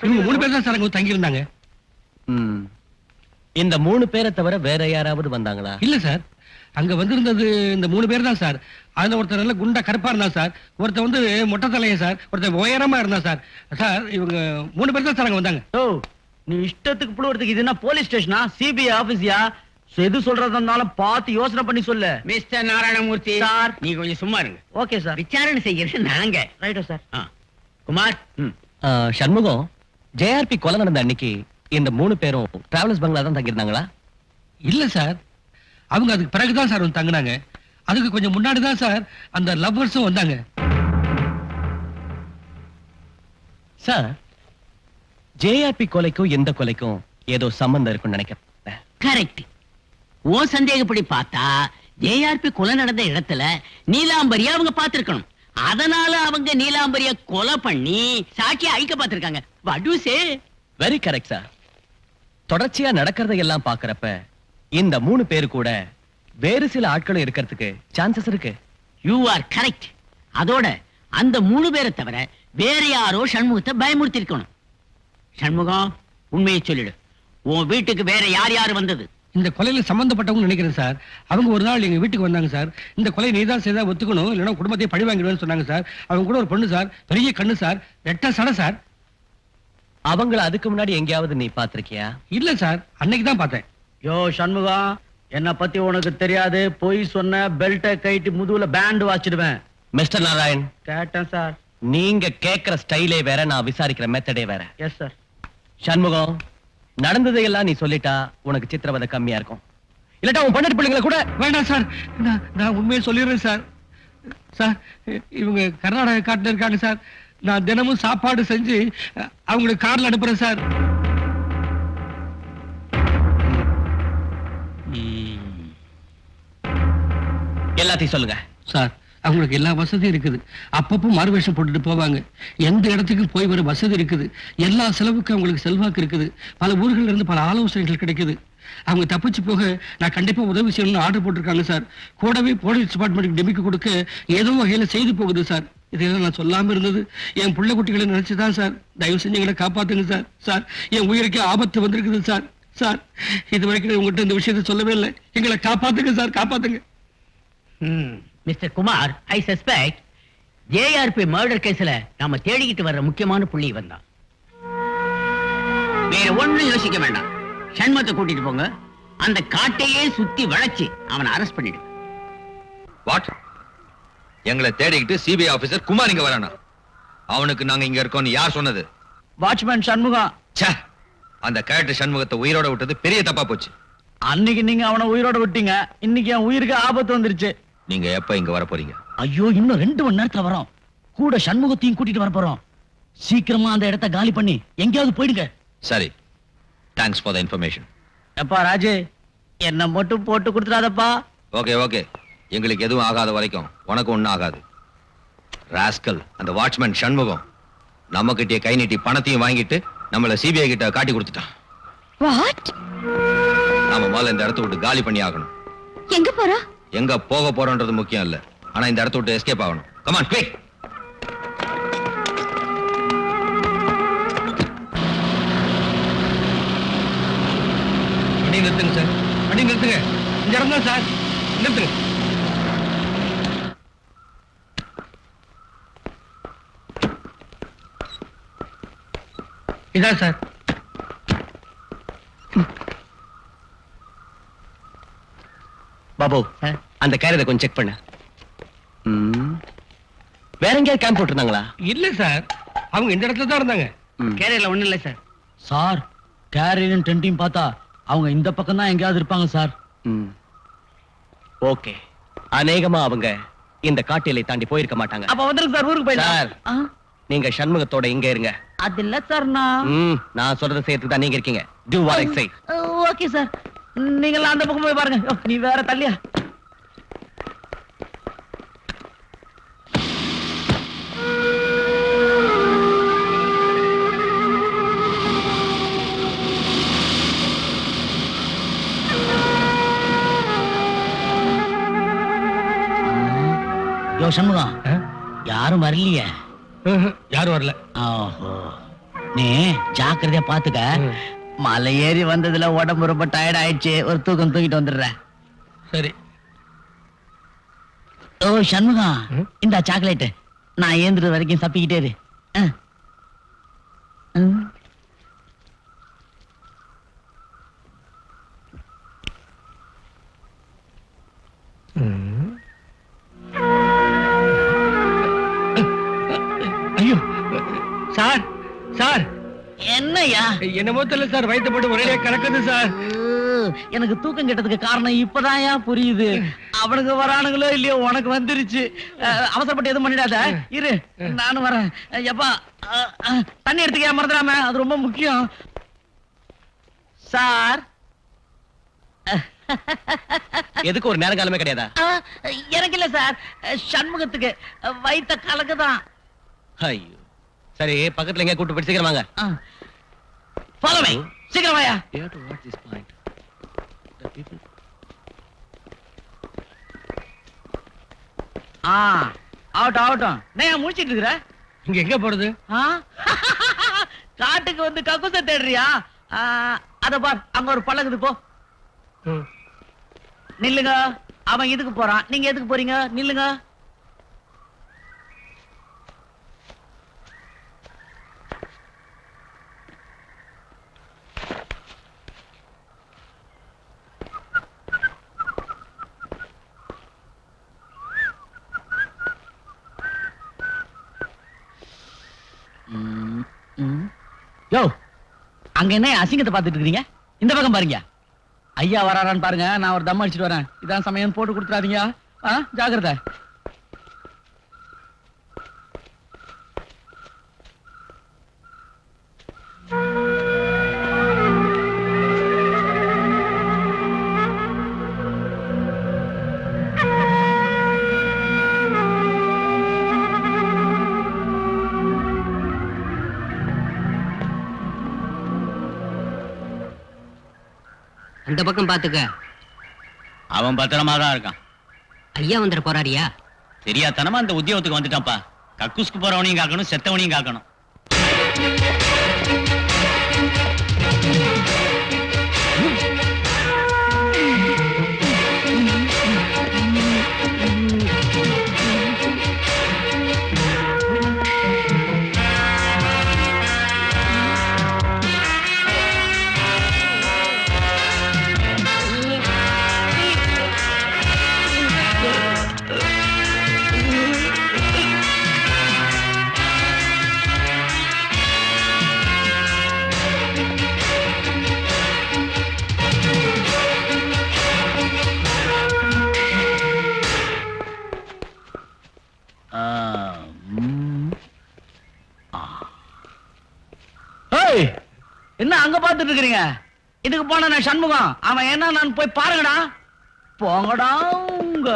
இவங்க 3 பேர் தான் சார் அங்க தங்கி இருந்தாங்க. இந்த 3 பேரை தவிர வேற யாராவது வந்தாங்களா? இல்ல சார், அங்க வந்திருந்தது இந்த 3 பேர் தான் சார். அதுல ஒருத்தர் நல்ல குண்டா கருப்பா இருந்தா சார், ஒருத்தர் வந்து மொட்டை தலைய சார், ஒருத்தர் உயரமா இருந்தா சார். சார் இவங்க 3 பேர் தான் சார் அங்க வந்தாங்க. ஓ, நீ இஷ்டத்துக்கு புடுவறதுக்கு இது என்ன போலீஸ் ஸ்டேஷனா, சிபிஐ ஆபீஸ்யா? எது சொல்றதா இருந்தாலும் பார்த்து யோசனை பண்ணி சொல்லு. மிஸ்டர் நாராயணமூர்த்தி சார், நீ கொஞ்சம் சும்மா இருங்க. ஓகே சார், விசாரணை செய்யறது நாங்க. ரைட்டா சார். குமார். சண்முகம், ஜேஆர்பி கொலை நடந்த அன்னைக்கு இந்த 3 பேரும் டிராவலர்ஸ் பங்களா தான் தங்கியிருந்தாங்களா? இல்ல சார், அவங்க அதுக்கு பிறகுதான் சார் வந்து தங்கினாங்க. அதுக்கு கொஞ்சம் முன்னாடி தான் சார் அந்த லவ்வர்ஸும் வந்தாங்க. சார், ஜேஆர்பி கொலைக்கும் இந்த கொலைக்கும் ஏதோ சம்பந்தம் இருக்குன்னு நினைக்கிறேன். கரெக்ட். ஓ சந்தேகப்படி பார்த்தா ஜேஆர்பி கொலை நடந்த இடத்துல நீலாம்பரியா அவங்க பார்த்திருக்கணும். அதனால அவங்க நீலாம்பரிய கொலை பண்ணி சாட்சியை அழிக்க பார்த்திருக்காங்க. What to say? Very correct sir. தொடர்ச்சியா நடக்கிறதை எல்லாம் பாக்குறப்ப இந்த 3 பேரு கூட வேறு சில ஆட்களும் இருக்கிறதுக்கு சான்சஸ் இருக்கு. You are correct. அதோட அந்த 3 பேரை தவிர வேற யாரோ சண்முகத்தை பயமுறுத்தி இருக்கணும். சண்முகம், உண்மையை சொல்லிடு. உன் வீட்டுக்கு வேற யார் யார் வந்தது? இந்த கொலையில சம்பந்தப்பட்டவங்க நினைக்கிறேன் சார். அவங்க ஒரு நாள் எங்க வீட்டுக்கு வந்தாங்க சார். இந்த கொலை நீதான் செய்தா ஒத்துக்கணும், இல்லைன்னா குடும்பத்தையே பழி வாங்கிடுவேன்னு சொன்னாங்க சார். அவங்க கூட ஒரு பொண்ணு சார், பெரிய கண்ணு சார், ரெட்டை சடை சார். அவங்கள அதுக்கு முன்னாடி எங்கேயாவது நீ பாத்திருக்கியா? இல்ல சார், அன்னைக்கு தான் பார்த்தேன். யோ சண்முகம், என்ன பத்தி உனக்கு தெரியாது. பொய் சொன்ன பெல்ட்டை கைட்டு முதுகுல பேண்ட் வாச்சிடுவேன். மிஸ்டர் நாராயண், கேட்டேன் சார். நீங்க கேக்குற ஸ்டைலே வேற, நான் விசாரிக்கிற மெத்தடே வேற. Yes sir. சண்முகம், நடந்ததையெல்லாம் நீ சொல்லிட்டா உனக்கு சித்திரவதை கம்மியா இருக்கும். இல்லட்டா உன் பொண்டாட்டி பிள்ளைங்களை கூட வேண்டாம் சார், நான் உண்மையை சொல்லிடுறேன் சார். சார், இவங்க கர்நாடக காட்டுல இருக்காங்க சார். நான் தினமும் சாப்பாடு செஞ்சு அவங்களுக்கு கார்ல அனுப்புறேன் சார். எல்லாத்தையும் சொல்லுங்க சார், அவங்களுக்கு எல்லா வசதியும் இருக்குது. அப்பப்போ மறுவேஷம் போட்டுட்டு போவாங்க. எந்த இடத்துக்கும் போய் வர வசதி இருக்குது. எல்லா செலவுக்கும் அவங்களுக்கு செல்வாக்கு இருக்குது. பல ஊர்கள்ல இருந்து பல ஆலோசனைகள் கிடைக்குது. அவங்க தப்பிச்சு போக நான் கண்டிப்பா உதவி செய்யணும்னு ஆர்டர் போட்டிருக்காங்க சார். கூடவே போலீஸ் டிபார்ட்மெண்ட்டுக்கு டெமிக்கு கொடுக்க ஏதோ வகையில செய்து போகுது சார். இதெல்லாம் நான் சொல்லாம இருந்தது என் பிள்ளை குட்டிகளை நினைச்சுதான் சார். தயவு செஞ்சு எங்களை காப்பாத்துங்க சார். சார், என் உயிருக்கு ஆபத்து வந்திருக்குது சார். சார், இது வரைக்கும் உங்ககிட்ட இந்த விஷயத்தை சொல்லவே இல்லை. எங்களை காப்பாத்துங்க சார், காப்பாத்துங்க. மிஸ்டர் குமார், ஐ சஸ்பெக்ட் ஜேஆர்பி மர்டர் கேஸ்ல நாம தேடிக்கிட்டு வர்ற முக்கியமான புள்ளி வந்தான். வேற ஒண்ணும் யோசிக்க வேண்டாம். சண்முகத்தை கூட்டிட்டு போங்க. அந்த காட்டையே சுத்தி வளைச்சு அவனை அரெஸ்ட் பண்ணிடு. வாட்? எங்களை தேடிக்கிட்டு சிபிஐ ஆபீசர் குமார் இங்க வரானா? அவனுக்கு நாங்க இங்க இருக்கோம்னு யார் சொன்னது? வாட்ச்மேன் சண்முகம். ச்சே, அந்த கேரக்டர் சண்முகத்தை உயிரோட விட்டது பெரிய தப்பா போச்சு. அன்னைக்கு நீங்க அவனை உயிரோட விட்டீங்க, இன்னைக்கு என் உயிருக்கு ஆபத்து வந்துருச்சு. நீங்க எப்ப இங்க வர போறீங்க? ஐயோ, இன்னும் 2 மணி நேரத்துல வரோம். கூட சண்முகத்தையும் கூட்டிட்டு வர போறோம். சீக்கிரமா அந்த இடத்தை காலி பண்ணி எங்கேயாவது போயிடுங்க. சரி, தேங்க்ஸ் ஃபார் த இன்ஃபர்மேஷன். எப்பா ராஜு, என்ன மட்டும் போட்டு கொடுத்துடாதப்பா. ஓகே ஓகே, எங்களுக்கு எதுவும் ஆகாத வரைக்கும் உனக்கு ஒண்ணும் ஆகாது. ராஸ்கல், அந்த வாட்ச்மேன் சண்முகம் நம்ம கிட்டே கை நீட்டி பணத்தையும் வாங்கிட்டு நம்மள சிபிஐ கிட்ட காட்டி கொடுத்துட்டான். வாட்? நாம முதல்ல இந்த இடத்த விட்டு காலி பண்ணி ஆகணும். எங்க போறோம்? எங்க போக போறோன்றது முக்கியம் இல்ல, ஆனா இந்த இடத்த விட்டு எஸ்கேப் ஆகணும். Come on, quick. வண்டி நிறுத்துங்க சார், வண்டி நிறுத்துங்க. இந்த இடம் தான் சார், நிறுத்துங்க. இதான் சார். பாபு, அந்த கேரத்தை கொஞ்சம் செக் பண்ணு. வேற எங்கேயாவது கேம்ப் போட்டிருந்தாங்களா? இல்ல சார், அவங்க இந்த இடத்துல தான் இருந்தாங்க. கேரளா ஒண்ணும் இல்லை சார். சார், கேரியரும் டென்ட்டையும் பார்த்தா அவங்க இந்த பக்கம் தான் எங்கேயாவது இருப்பாங்க சார். ஓகே, அநேகமா அவங்க இந்த காட்டிலை தாண்டி போயிருக்க மாட்டாங்க. அப்ப வந்துருக்கு சார், ஊருக்கு போயிடலாம். சார், நீங்க சண்முகத்தோட இங்க இருங்க. அது இல்ல சார், நான் சொல்றதை செய்யறதுக்கு தான் நீங்க இருக்கீங்க. Do what I say. Okay sir, நீங்களாம் அந்த பக்கம் போய் பாருங்க. நீ வேற தள்ளியா? யோ சண்முகம், யாரும் வரலையே. யாரும் வரல. ஓஹோ, நீ ஜாக்கிரதையா பாத்துக்க. மலை ஏறி வந்ததுல உடம்பு ரொம்ப டயர்ட் ஆயிடுச்சு. ஒரு தூக்கம் தூக்கிட்டு வந்துடுறேன். சரி. ஓ சண்முகம், இந்த சாக்லேட் நான் ஏந்துறது வரைக்கும் சப்பிக்கிட்டே இரு. ஐயோ சார், சார் என்னையா? என்னமோ தெரியல சார், வயிற்று போட்டு ஒரே கலக்குது சார். எனக்கு தூக்கம் கெட்டதுக்கு காரணம் இப்பதான் புரியுது. அவனுக்கு வரானுங்களோ இல்லையோ, உனக்கு வந்துருச்சு. அவசரப்பட்டு எதுவும் பண்ணிடாத, இரு நானும் வரேன். எப்பா, தண்ணி எடுத்துக்க மறந்துடாம, அது ரொம்ப முக்கியம். சார், எதுக்கு ஒரு நேரம் காலமே கிடையாதா? எனக்கு இல்ல சார், சண்முகத்துக்கு வயித்த கலக்குதான். ஐயோ, சரி, பக்கத்துல எங்க கூட்டு போய் சீக்கிரம் வாங்க. Follow me. சீக்கிரம் வாயா. ஆகட்டும் ஆகட்டும். நான் முடிச்சிட்டு இருக்கிற. இங்க எங்க போறது? காட்டுக்கு வந்து கக்கூச தேடுறியா? அத பார், அங்க ஒரு பழகுது, போ. நில்லுங்க. அவன் இதுக்கு போறான், நீங்க எதுக்கு போறீங்க? நில்லுங்க. யோ, அங்க என்ன அசிங்கத்தை பார்த்துட்டு இருக்கீங்க? இந்த பக்கம் பாருங்க. ஐயா வராரான்னு பாருங்க. நான் ஒரு தம் அடிச்சிட்டு வரேன். இதான் சமயம், போட்டு கொடுத்துறாதீங்க. ஜாக்கிரதை. அந்த பக்கம் பாத்துக்க. அவன் பத்திரமா தான் இருக்கான். ஐயா வந்துட போறாரியா? தெரியாதனமா அந்த உத்தியோகத்துக்கு வந்துட்டான்ப்பா. கக்கூஸ்க்கு போறவனையும் காக்கணும், செத்தவனையும் காக்கணும். என்ன அங்க பாத்துட்டு இருக்கீங்க? இதுக்கு போன நான் சண்முகம். அவன் என்ன நான் போய் பாருங்கடா. போங்கடா உங்க.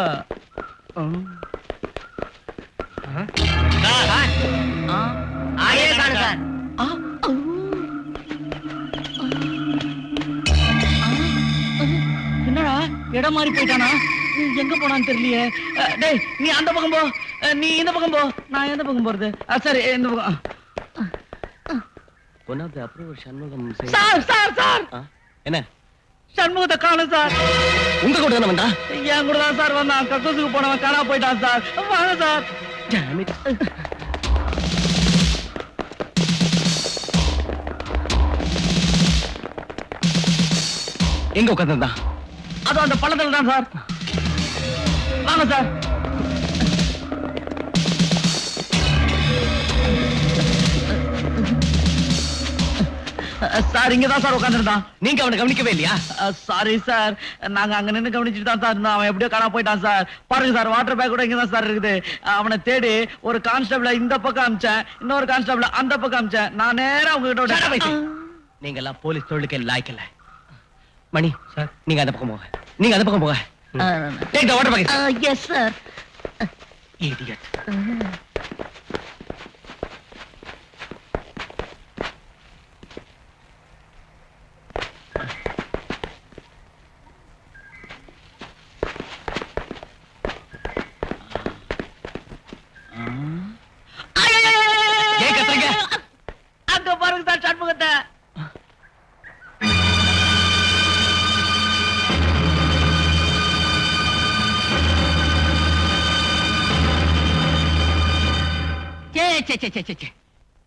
என்னடா இடம் மாறி போயிட்டானா? எங்க போனான்னு தெரியலையே. டேய், நீ அந்த பக்கம் போ, நீ இந்த பக்கம் போ. நான் எந்த பக்கம் போறது? சரி, இந்த பக்கம். சார் சார் சார், என்ன சண்முகத்தை காணும் சார். உங்க கூட தானே வந்தா? என் கூட தான் சார் வந்தான். கக்கூசுக்கு போனவன் காணா போயிட்டான் சார். வாங்க சார். எங்க உட்கார்ந்தான்? அது அந்த பள்ளத்துல தான் சார். வாங்க சார். சார் இங்கதான் சார் உட்காந்துருந்தான். நீங்க அவனை கவனிக்கவே இல்லையா? சாரி சார், நாங்க அங்க நின்னு கவனிச்சுட்டு தான் சார் இருந்தோம். அவன் எப்படியோ காணா போயிட்டான் சார். பாருங்க சார், வாட்டர் பேக் கூட இங்கதான் சார் இருக்குது. அவனை தேடி ஒரு கான்ஸ்டபிள இந்த பக்கம் அமிச்சேன், இன்னொரு கான்ஸ்டபிள அந்த பக்கம் அமிச்சேன். நான் நேரா உங்ககிட்ட. நீங்க எல்லாம் போலீஸ் தொழிலுக்கு லாய்க்கல. மணி சார், நீங்க அந்த பக்கம் போங்க. நீங்க அந்த பக்கம் போங்க. Take the water bag. Yes sir. Idiot. அங்க பாருங்க சார் சண்முகத்தை.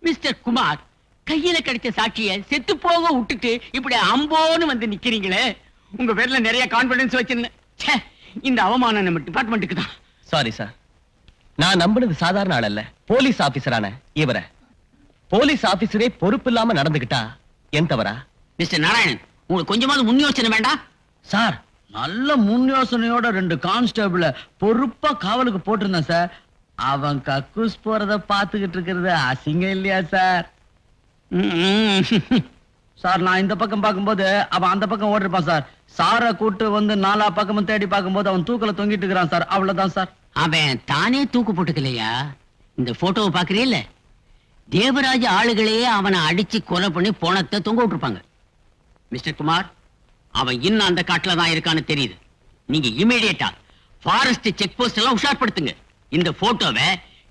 மிஸ்டர் குமார், கையில கிடைச்ச சாட்சிய செத்து போக விட்டுட்டு இப்படி அம்போன்னு வந்து நிக்கிறீங்களே. உங்க பேர்ல நிறைய கான்பிடன்ஸ் வச்சிருந்தேன். இந்த அவமானம் நம்ம டிபார்ட்மெண்ட்டுக்கு தான். சாரி சார், நான் நம்பினது சாதாரண ஆள் அல்ல, போலீஸ் ஆபீசரான இவரை. போலீஸ் ஆபீசரே பொறுப்பு இல்லாம நடந்துகிட்டா என் தவறா? மிஸ்டர் நாராயணன், உங்களுக்கு கொஞ்சமாவது முன் யோசனை வேண்டாம்? சார், நல்ல முன் யோசனையோட 2 கான்ஸ்டபிள பொறுப்பா காவலுக்கு போட்டிருந்தேன் சார். அவன் கக்கூஸ் போறத பாத்துக்கிட்டு இருக்கிறது அசிங்கம் இல்லையா சார்? சார், நான் இந்த பக்கம் பார்க்கும்போது அவன் அந்த பக்கம் ஓடிருப்பான் சார். சாரை கூட்டு வந்து 4 பக்கமும் தேடி பார்க்கும்போது அவன் தூக்கல தொங்கிட்டு இருக்கிறான் சார். அவ்வளவுதான் சார். அவன் தானே தூக்கு போட்டுக்கலையா? இந்த போட்டோவை பாக்குறீல்ல, தேவராஜ ஆளுகளையே அவனை அடிச்சு கொலை பண்ணி போனத்தை தொங்க விட்டுருப்பாங்க. மிஸ்டர் குமார், அவன் இன்னும் அந்த காட்டுல தான் இருக்கான்னு தெரியுது. நீங்க இமீடியட்டா ஃபாரஸ்ட் செக் போஸ்ட் எல்லாம் உஷார்படுத்துங்க. இந்த போட்டோவை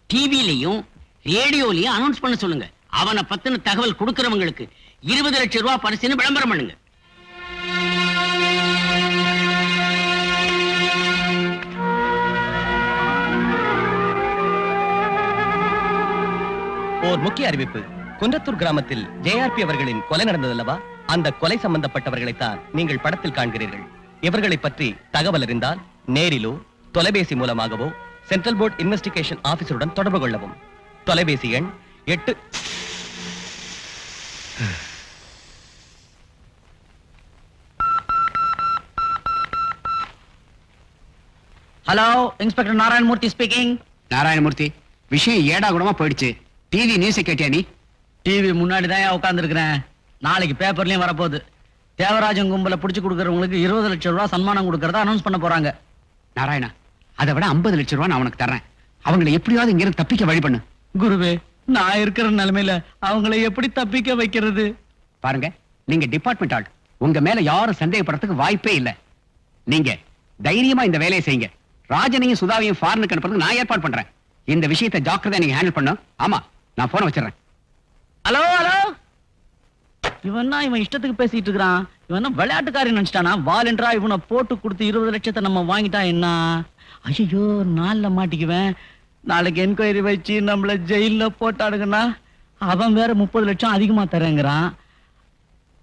டிவிலையும் ரேடியோலயும் அனௌன்ஸ் பண்ண சொல்லுங்க. அவனை பத்தின தகவல் கொடுக்கறவங்களுக்கு 20 லட்சம் ரூபாய் பரிசுன்னு விளம்பரம் பண்ணுங்க. ஓர் முக்கிய அறிவிப்பு. குன்றத்தூர் கிராமத்தில் ஜேஆர்பி அவர்களின் கொலை நடந்ததல்லவா? அந்த கொலை சம்பந்தப்பட்டவர்களைத்தான் நீங்கள் படத்தில் காண்கிறீர்கள். இவர்களை பற்றி தகவல் அறிந்தால் நேரிலோ தொலைபேசி மூலமாகவோ சென்ட்ரல் போர்ட் இன்வெஸ்டிகேஷன் ஆபீசருடன் தொடர்பு கொள்ளவும். தொலைபேசி எண் 8. Hello, inspector Narayanamurthy speaking. Narayanamurthy, விஷயம் ஏடா கூடமா போயிடுச்சு. டிவி நியூஸ் கேட்டியா நீ? டிவி முன்னாடி தான் உட்கார்ந்து இருக்கிறேன். நாளைக்கு பேப்பர்லயும் வரப்போகுது. தேவராஜன் கும்பல புடிச்சு கொடுக்கறவங்களுக்கு 20 லட்சம் ரூபாய் சன்மானம் கொடுக்கறதா அனௌன்ஸ் பண்ண போறாங்க. நாராயணா, அதை விட 50 லட்சம் ரூபாய் நான் உனக்கு தர்றேன். அவங்களை எப்படியாவது இங்கிருந்து தப்பிக்க வழி பண்ணு. குருவே, நான் இருக்கிற நிலைமையில அவங்களை எப்படி தப்பிக்க வைக்கிறது? பாருங்க, நீங்க டிபார்ட்மெண்ட் ஆள், உங்க மேல யாரும் சந்தேகப்படுறதுக்கு வாய்ப்பே இல்ல. நீங்க தைரியமா இந்த வேலையை செய்யுங்க. ராஜனையும் சுதாவையும் ஃபாரினுக்கு அனுப்புறதுக்கு நான் ஏற்பாடு பண்றேன். இந்த விஷயத்தை ஜாக்கிரதையா நீங்க ஹேண்டில் பண்ணும். ஆமா, நான் போன வச்சிடறேன். ஹலோ ஹலோ, இவன் இஷ்டத்துக்கு பேசிட்டு இருக்கிறான். இவன் விளையாட்டுக்காரி நினைச்சிட்டானா? வாலண்டரா இவனை போட்டு கொடுத்து 20 லட்சத்தை நம்ம வாங்கிட்டா என்ன? ஐயோ, நாள்ல மாட்டிக்குவேன். நாளைக்கு என்கொயரி வச்சு நம்மள ஜெயில போட்டாடுங்கன்னா அவன் வேற 30 லட்சம் அதிகமா தரேங்கிறான்.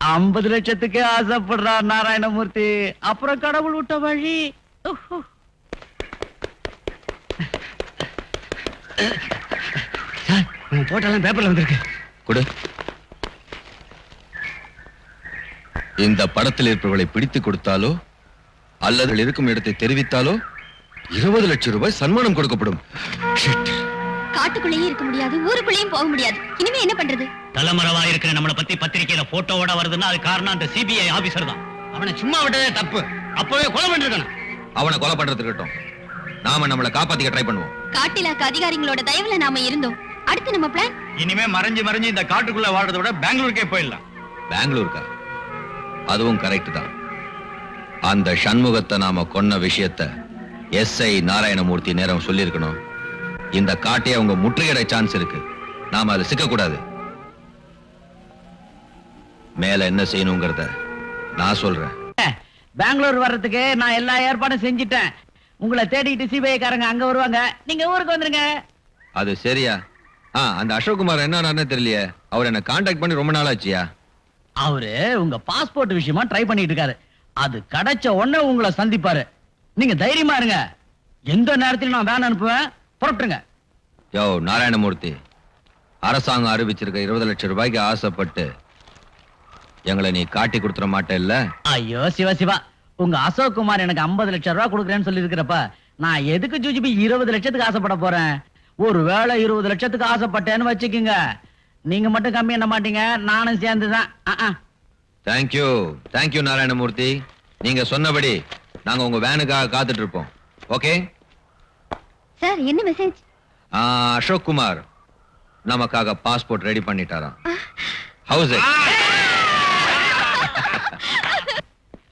50 லட்சத்துக்கே ஆசைப்படுறான் நாராயணமூர்த்தி. அப்புறம் கடவுள் விட்ட வழி. போட்டெல்லாம் பேப்பர்ல வந்திருக்கு. கொடு. இந்த படத்தில் இருப்பவர்களை பிடித்து கொடுத்தாலோ அல்லது இருக்கும் இடத்தை தெரிவித்தாலோ 20 லட்சம் ரூபாய் சன்மானம் கொடுக்கப்படும். காட்டுக்குள்ளேயும் இருக்க முடியாது, ஊருக்குள்ளேயும் போக முடியாது. இனிமே என்ன பண்றது? தலைமறைவா இருக்கிற நம்மளை பத்தி பத்திரிக்கையில போட்டோவோட வருதுன்னா அது காரணம் அந்த சிபிஐ ஆபீசர் தான். அவனை சும்மா விட்டதே தப்பு. அப்பவே கொலை பண்ணிருக்கணும். அவனை கொலை பண்றது இருக்கட்டும், நாம நம்மளை காப்பாத்திக்க ட்ரை பண்ணுவோம். காட்டிலாக்க அதிகாரிகளோட தயவுல நாம இருந்தோம். அடுத்து நம்ம பிளான்? இனிமே மறைஞ்சு மறைஞ்சு இந்த காட்டுக்குள்ள வாழ்றதை விட பெங்களூருக்கே போயிடலாம். பெங்களூருக்கா? அதுவும் கரெக்ட் தான். அந்த சண்முகத்தை நாம கொன்ன விஷயத்தை எஸ்ஐ நாராயணமூர்த்தி நேரம் சொல்லியிருக்கணும். இந்த காட்டை அவங்க முற்றுகையிட சான்ஸ் இருக்கு. நாம அதை சிக்க கூடாது. மேல என்ன செய்யணுங்கிறத நான் சொல்றேன். பெங்களூர் வர்றதுக்கு நான் எல்லா ஏற்பாடும் செஞ்சிட்டேன். உங்களை தேடிட்டு சிபிஐ காரங்க அங்க வருவாங்க. நீங்க ஊருக்கு வந்துருங்க. அது சரியா? அந்த அசோக்குமார் என்ன தெரியலையே. அவர் என்ன கான்டாக்ட் பண்ணி ரொம்ப நாள் ஆச்சியா? அவரு உங்க பாஸ்போர்ட் விஷயமா ட்ரை பண்ணிட்டு இருக்காரு. அது கிடைச்ச உடனே உங்களை சந்திப்பாரு. நீங்க தைரியமா இருங்க. எந்த நேரத்திலும் நான் வேன் அனுப்புவேன். புறப்பட்டுங்க. யோ நாராயணமூர்த்தி, அரசாங்கம் அறிவிச்சிருக்க 20 லட்சம் ரூபாய்க்கு ஆசைப்பட்டு எங்களை நீ காட்டி கொடுத்துட மாட்டே இல்ல? ஐயோ சிவா, உங்க அசோக் குமார் எனக்கு 50 லட்சம் ரூபாய் கொடுக்குறேன்னு சொல்லி இருக்கிறப்ப நான் எதுக்கு ஜூஜிபி 20 லட்சத்துக்கு ஆசைப்பட போறேன்? ஒருவேளை 20 லட்சத்துக்கு ஆசைப்பட்டேன்னு வச்சுக்கோங்க, நீங்க மட்டும் கம்மி என்ன மாட்டீங்க, நானும் சேர்ந்துதான். தேங்க்யூ நாராயணமூர்த்தி. நீங்க சொன்னபடி நாங்க உங்க வேனுக்காக காத்துட்டு இருப்போம். ஓகே சார், என்ன மெசேஜ்? அசோக் குமார் நமக்காக பாஸ்போர்ட் ரெடி பண்ணிட்டாராம். How's it?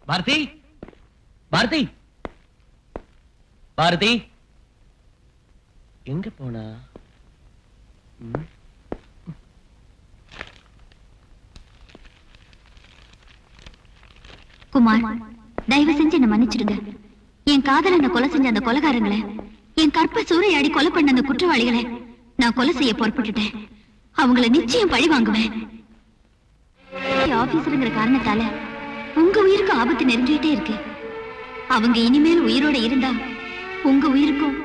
பாரதி, பாரதி, பாரதி எங்க போனா? குமார், தயவு செஞ்சு என்ன மன்னிச்சிடுங்க. என் காதலனை கொலை செஞ்ச அந்த கொலைகாரங்களை, என் கற்ப சூறையாடி கொலை பண்ண அந்த குற்றவாளிகளை நான் கொலை செய்ய பொறுப்பட்டுட்டேன். அவங்கள நிச்சயம் பழி வாங்குவேன். ஆபீசருங்கிற காரணத்தால உங்க உயிருக்கு ஆபத்து நெருங்கிட்டே இருக்கு. அவங்க இனிமேல் உயிரோட இருந்தா உங்க உயிருக்கும்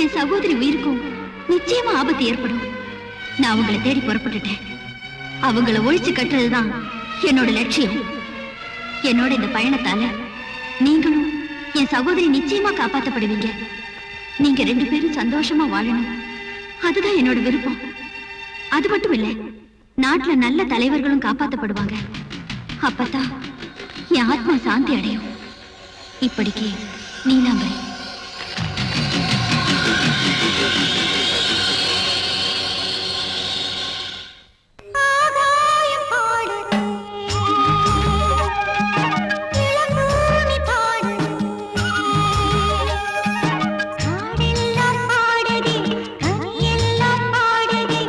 என் சகோதரி உயிருக்கும் நிச்சயமா ஆபத்து ஏற்படும். நான் அவங்களை தேடி புறப்பட்டுட்டேன். அவங்கள ஒழிச்சு கட்டுறதுதான் என்னோட லட்சியம். என்னோட இந்த பயணத்தால நீங்களும் என் சகோதரி நிச்சயமா காப்பாற்றப்படுவீங்க. நீங்க 2 பேரும் சந்தோஷமா வாழணும், அதுதான் என்னோட விருப்பம். அது மட்டும் இல்ல, நாட்டுல நல்ல தலைவர்களும் காப்பாற்றப்படுவாங்க. அப்பதான் என் ஆத்மா சாந்தி அடையும். இப்படிக்கு நீலாம்பரி. பாடெல்லாம் பாடடி, கவியெல்லாம் பாடடி,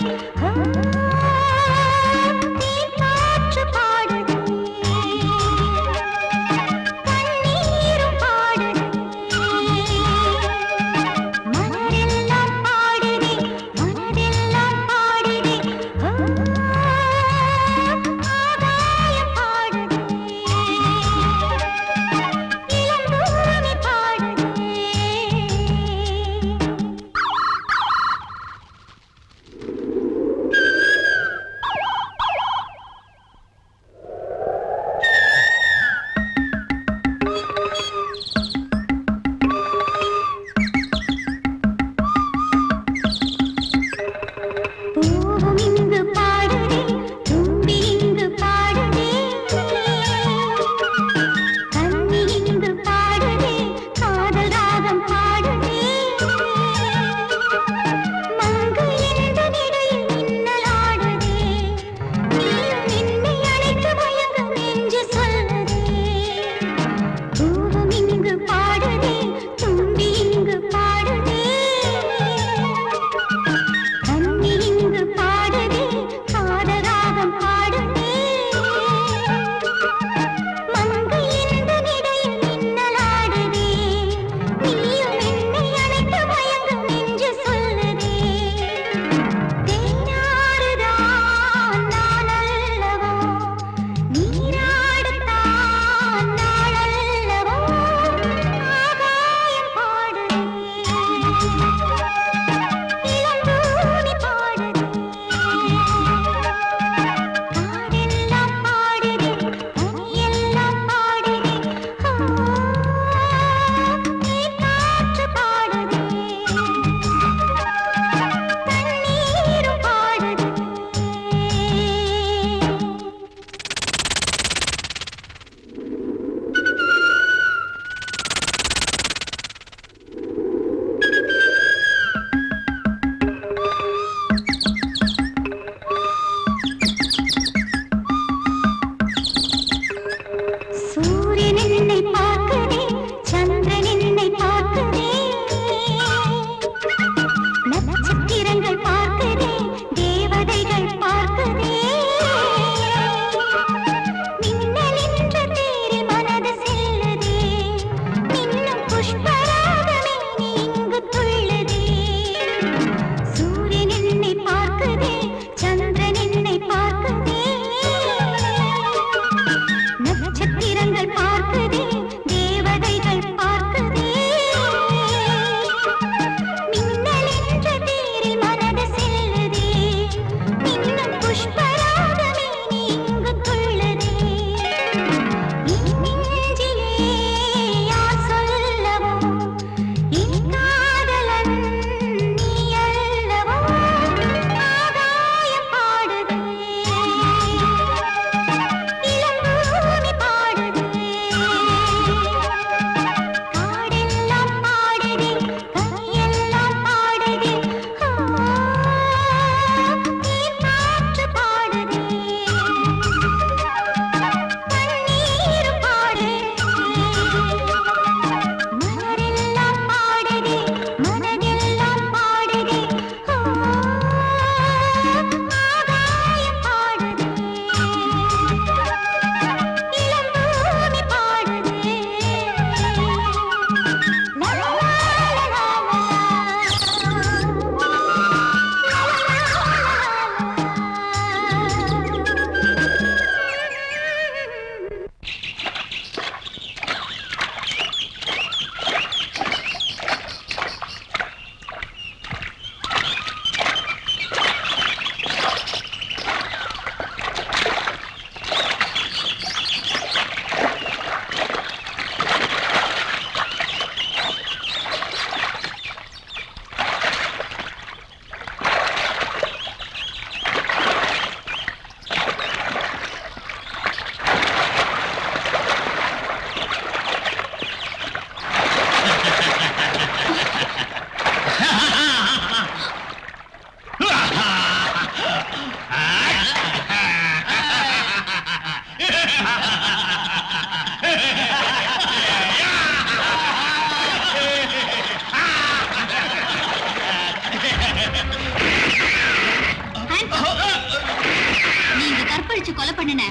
பண்ணுன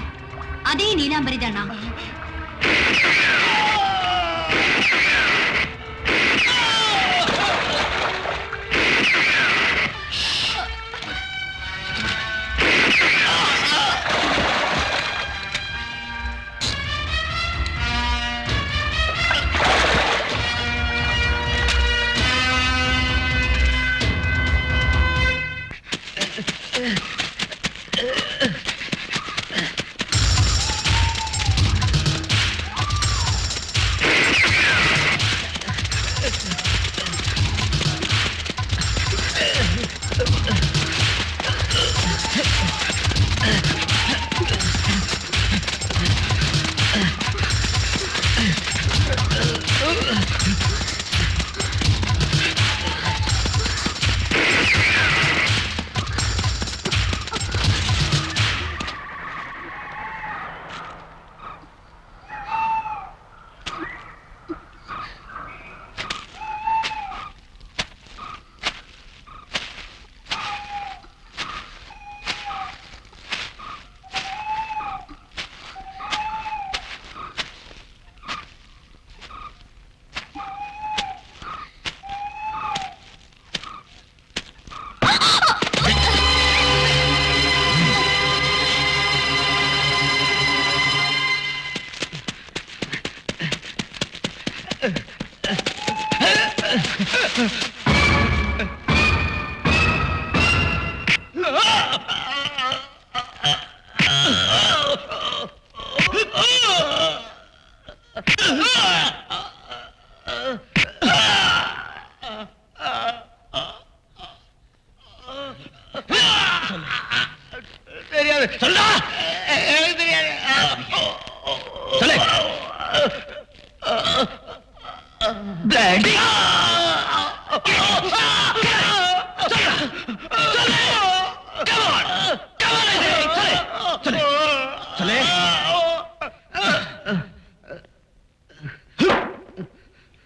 அதே நீலாம்பரி தானா?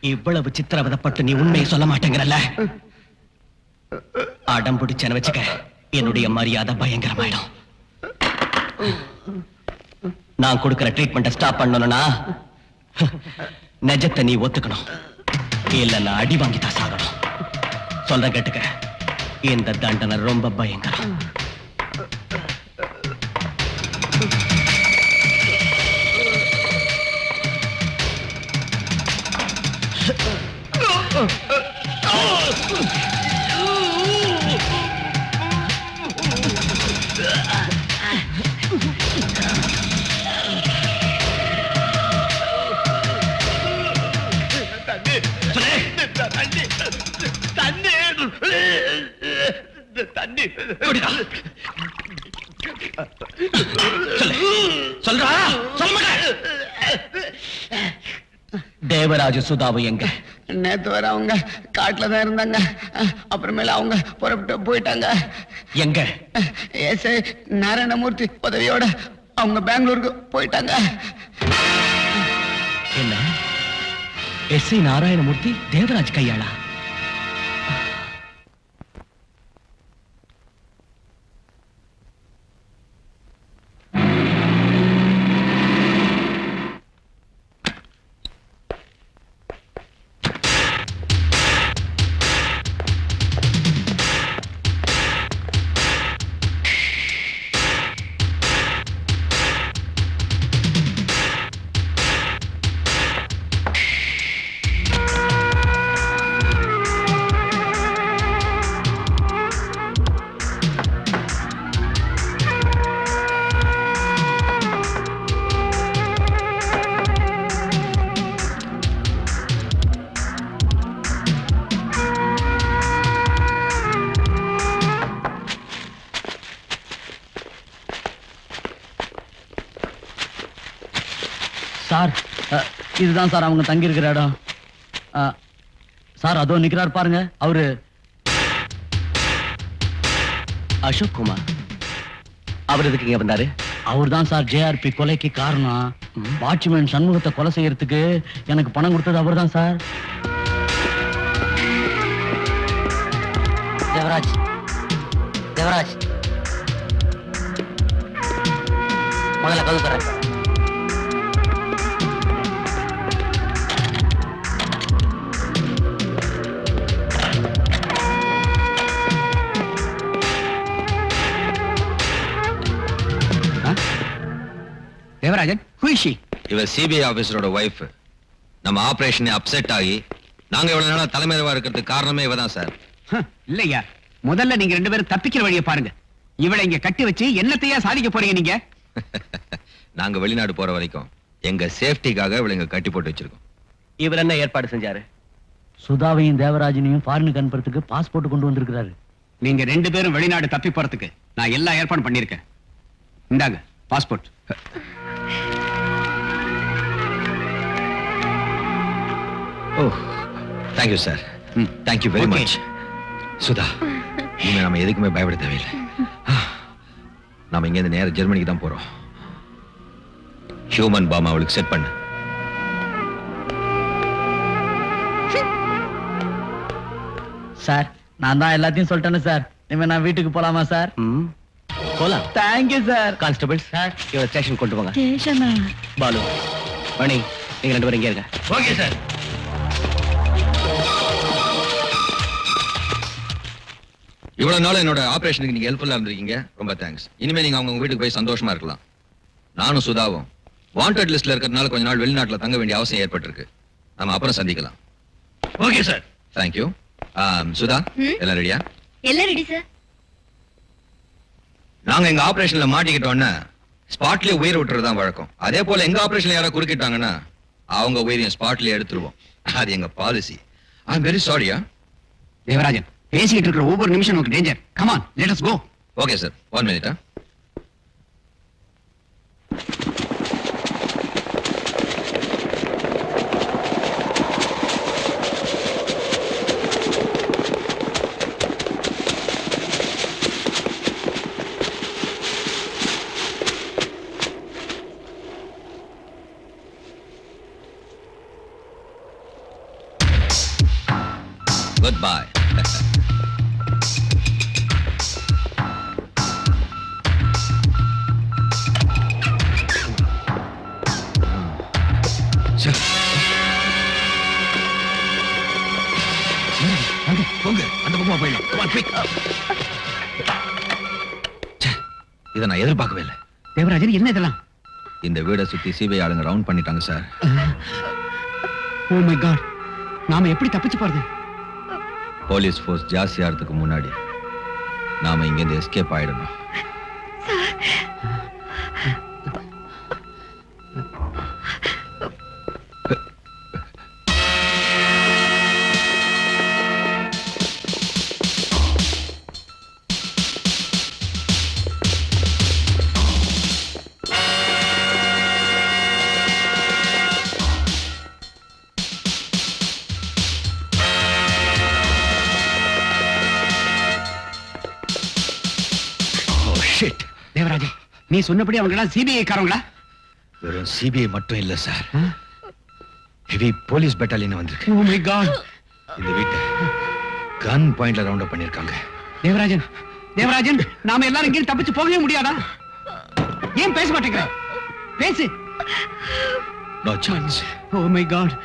இவ்வளவு சித்திரவதப்பட்டு நீ உண்மையை சொல்ல மாட்டேங்கிறல்ல? அடம் பிடிச்சேன்னு வச்சுக்க, என்னுடைய மரியாதை பயங்கரமாயிடும். நான் கொடுக்கிற ட்ரீட்மெண்ட்டை ஸ்டாப் பண்ணணும்னா நிஜத்தை நீ ஒத்துக்கணும், இல்லைன்னா அடி வாங்கிதான் சாகணும். சொல்ற கேட்டுக்க, இந்த தண்டனை ரொம்ப பயங்கரம். தேவராஜ சுதாவு எங்க? நேத்து வர அவங்க காட்டுல தான் இருந்தாங்க. அப்புறமேல அவங்க புறப்பட்டு போயிட்டாங்க. எங்க? எஸ்ஐ நாராயணமூர்த்தி உதவியோட அவங்க பெங்களூருக்கு போயிட்டாங்க. என்ன? எஸ்ஐ நாராயணமூர்த்தி தேவராஜ் கையாளா? சார், இதுதான் சார் அவங்க தங்கி இருக்கிற இடம். சார், அதோ நிக்கிறார் பாருங்க, அவரு அசோக் குமார். அவர் எதுக்கு இங்க வந்தாரு? அவர் தான் சார் ஜேஆர்பி கொலைக்கு காரணம். வாட்ச்மேன் சண்முகத்தை கொலை செய்யறதுக்கு எனக்கு பணம் கொடுத்தது அவர் தான் சார். தேவராஜ், தேவராஜ், முதல்ல கதவு தரேன். Devarajan, who is she? இவ சிபிஐ ஆபீசரோட வைஃப். நம்ம ஆபரேஷன் அப்செட் ஆகி நாங்க இவ்வளவு நாளா தலைமறைவா இருக்கிறதுக்கு காரணமே இவதான் சார். இல்லையா, முதல்ல நீங்க 2 பேரும் தப்பிக்கிற வழியை பாருங்க. இவளை இங்க கட்டி வச்சு என்னத்தையா சாதிக்க போறீங்க நீங்க? நாங்க வெளிநாடு போற வரைக்கும் எங்க சேஃப்டிக்காக இவளை இங்க கட்டி போட்டு வச்சிருக்கோம். இவர் என்ன ஏற்பாடு செஞ்சாரு? சுதாவையும் தேவராஜனையும் ஃபாரினுக்கு அனுப்புறதுக்கு பாஸ்போர்ட் கொண்டு வந்திருக்கிறாரு. நீங்க 2 பேரும் வெளிநாடு தப்பி போறதுக்கு நான் எல்லா ஏற்பாடும் பண்ணிருக்கேன். இந்தாங்க passport. Oh, thank you sir. Thank you very Okay. Much. Sudha, இனிமே நம்ம எதுக்குமே பயப்பட தேவையில்லை. நாம இங்க இருந்து நேர ஜெர்மனிக்கு தான் போறோம். ஹியூமன் பாம் அவளுக்கு செட் பண்ணு. சார், நான் தான் எல்லாத்தையும் சொல்லிட்டேன்னு சார். இனிமே நான் வீட்டுக்கு போலாமா சார்? போலாம். Thank you sir. கான்ஸ்டபிள் சார், இவரை ஸ்டேஷன் கொண்டு போங்க. ஸ்டேஷனா? பாலு, மணி, நீங்க 2 பேரும் இங்கே இருங்க. Okay sir. இவ்வளவு நாள் என்னோட ஆபரேஷனுக்கு நீங்க ஹெல்ப்ஃபுல்லா இருந்திருக்கீங்க. ரொம்ப தேங்க்ஸ். இனிமே நீங்க அவங்க வீட்டுக்கு போய் சந்தோஷமா இருக்கலாம். நானும் சுதாவும் வாண்டட் லிஸ்ட்ல இருக்கிறதுனால கொஞ்ச நாள் வெளிநாட்டுல தங்க வேண்டிய அவசியம் ஏற்பட்டிருக்கு. நாம அப்புறம் சந்திக்கலாம். Okay sir. தேங்க்யூ. சுதா, எல்லாம் ரெடியா? எல்லாம் ரெடி சார். நாங்க எங்க ஆபரேஷன்ல மாட்டிக்கிட்டோம்னா ஸ்பாட்லயே உயிர் விட்டுறது தான் வழக்கம். அதே போல எங்க ஆபரேஷன்ல யாராவது குறுக்கிட்டாங்கன்னா அவங்க உயிரையும் ஸ்பாட்லயே எடுத்துருவோம். அது எங்க பாலிசி. ஐ அம் வெரி சாரியா. தேவராஜன், பேசிக்கிட்டு இருக்கிற ஒவ்வொரு நிமிஷம் நமக்கு danger. Come on, let us go. Okay sir, 1 minute. Goodbye. Sir. போங்க, அந்த பக்கமா போயிடலாம். Come on, quick. இதை நான் எதிர்பார்க்கவே இல்லை. தேவராஜன், என்ன இதெல்லாம்? இந்த வீடை சுத்தி சிபிஐ ஆளுங்க ரவுண்ட் பண்ணிட்டாங்க சார். ஓ மை காட், நாம எப்படி தப்பிச்சு போறது? போலீஸ் ஃபோர்ஸ் ஜாஸ்தி ஆகிறதுக்கு முன்னாடி நாம இங்க இருந்து எஸ்கேப் ஆயிடணும். தேவராஜன், நீ சொன்னபடி அவங்க எல்லாம் சிபிஐ காரங்களா? வெறும் சிபிஐ மட்டும் இல்ல சார், ஹெவி போலீஸ் பெட்டாலியன் வந்திருக்கு. ஓ மை காட், இந்த வீட்டை கன் பாயிண்ட்ல ரவுண்ட் அப் பண்ணிருக்காங்க. தேவராஜன், தேவராஜன், நாம எல்லாரும் இங்கே தப்பிச்சு போகவே முடியாதா? ஏன் பேச மாட்டேங்கிற? பேசு. No chance. Oh my god.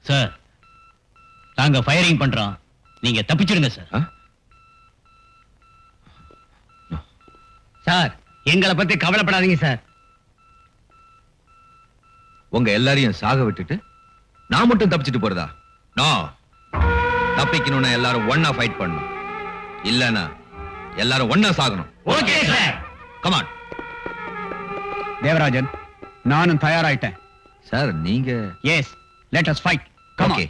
Sir, நாங்க ஃபயரிங் பண்றோம், நீங்க தப்பிச்சிடுங்க சார். சார், எங்களை பத்தி கவலைப்படாதீங்க சார். உங்க எல்லாரையும் சாக விட்டுட்டு நான் மட்டும் தப்பிச்சிட்டு போறதா? நோ. தப்பிக்கணும்னா எல்லாரும் ஒண்ணா ஃபைட் பண்ணணும், இல்லனா எல்லாரும் ஒண்ணா சாகணும். Okay sir. Come on. Devarajan, நானும் தயாராயிட்டேன். சார், நீங்க? Yes, let us fight. Come on.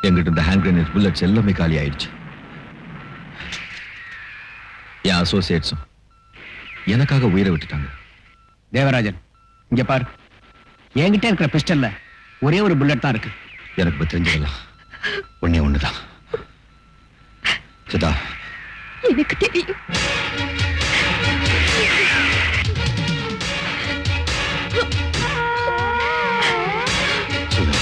எங்கிட்ட இந்த ஹேண்ட் கிரேனேட் புல்லட்ஸ் எல்லாமே காலி ஆயிடுச்சு. என் அசோசியேட்ஸும் எனக்காக உயிரை விட்டுட்டாங்க. தேவராஜன், இங்க பாரு, என்கிட்ட இருக்கிற பிஸ்டல்ல ஒரே ஒரு புல்லட் தான் இருக்கு. எனக்கு இப்ப தெரிஞ்சதெல்லாம் ஒண்ணே ஒண்ணுதான். சுதா, எனக்கு தெரியும். சுதா,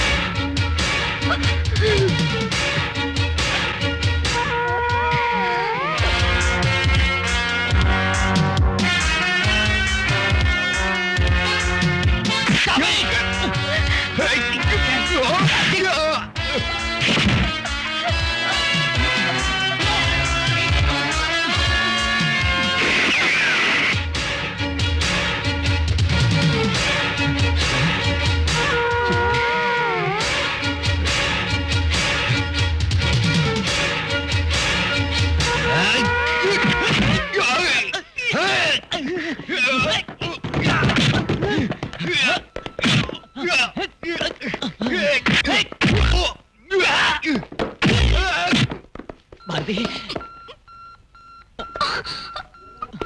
பாரதி,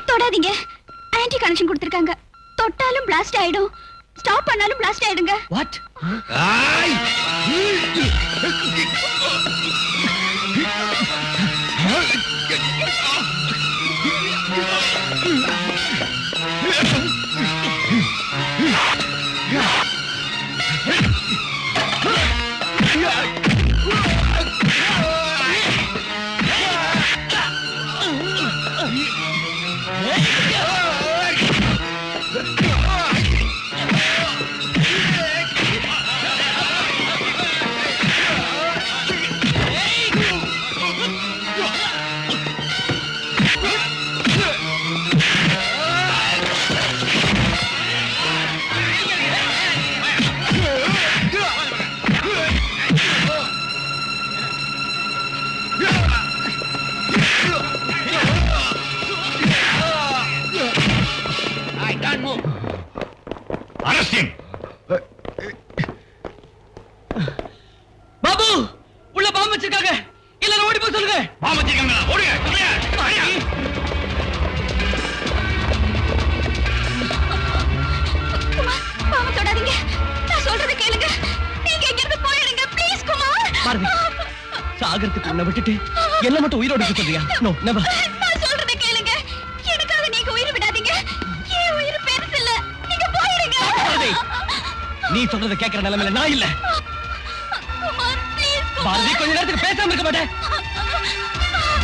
தொடாதீங்க. ஆன்டி கனெக்ஷன் கொடுத்திருக்காங்க. தொட்டாலும் பிளாஸ்ட் ஆயிடும், ஸ்டாப் பண்ணாலும் பிளாஸ்ட் ஆயிடுங்க. வாட்? அரசியல் பாபு, உள்ள பாம்பு வச்சிருக்காங்க. இல்ல ஓடி போய் சொல்லுங்க. பாம்பு வச்சிருக்காங்களா? ஓடுங்க, ஓடுங்க, ஓடுங்க. குமார், பாவம் தொடாதீங்க. நான் சொல்றதை கேளுங்க. நீங்க இங்க இருந்து போயிடுங்க ப்ளீஸ் குமார். பாரதி, சாகரத்துக்கு உன்னை விட்டுட்டு என்ன மட்டும் உயிரோட இருக்க சொல்றியா? No, never. நான் சொல்றதை கேளுங்க. எனக்காக நீங்க உயிர் விடாதீங்க. என் உயிர் பெருசு இல்ல. நீங்க போயிடுங்க. பாரதி, நீ சொல்றத கேட்கிற நிலைமையில நான் இல்ல. குமார் ப்ளீஸ் பாரதி, கொஞ்ச நேரத்துக்கு பேசாம இருக்க மாட்டேன். குமார்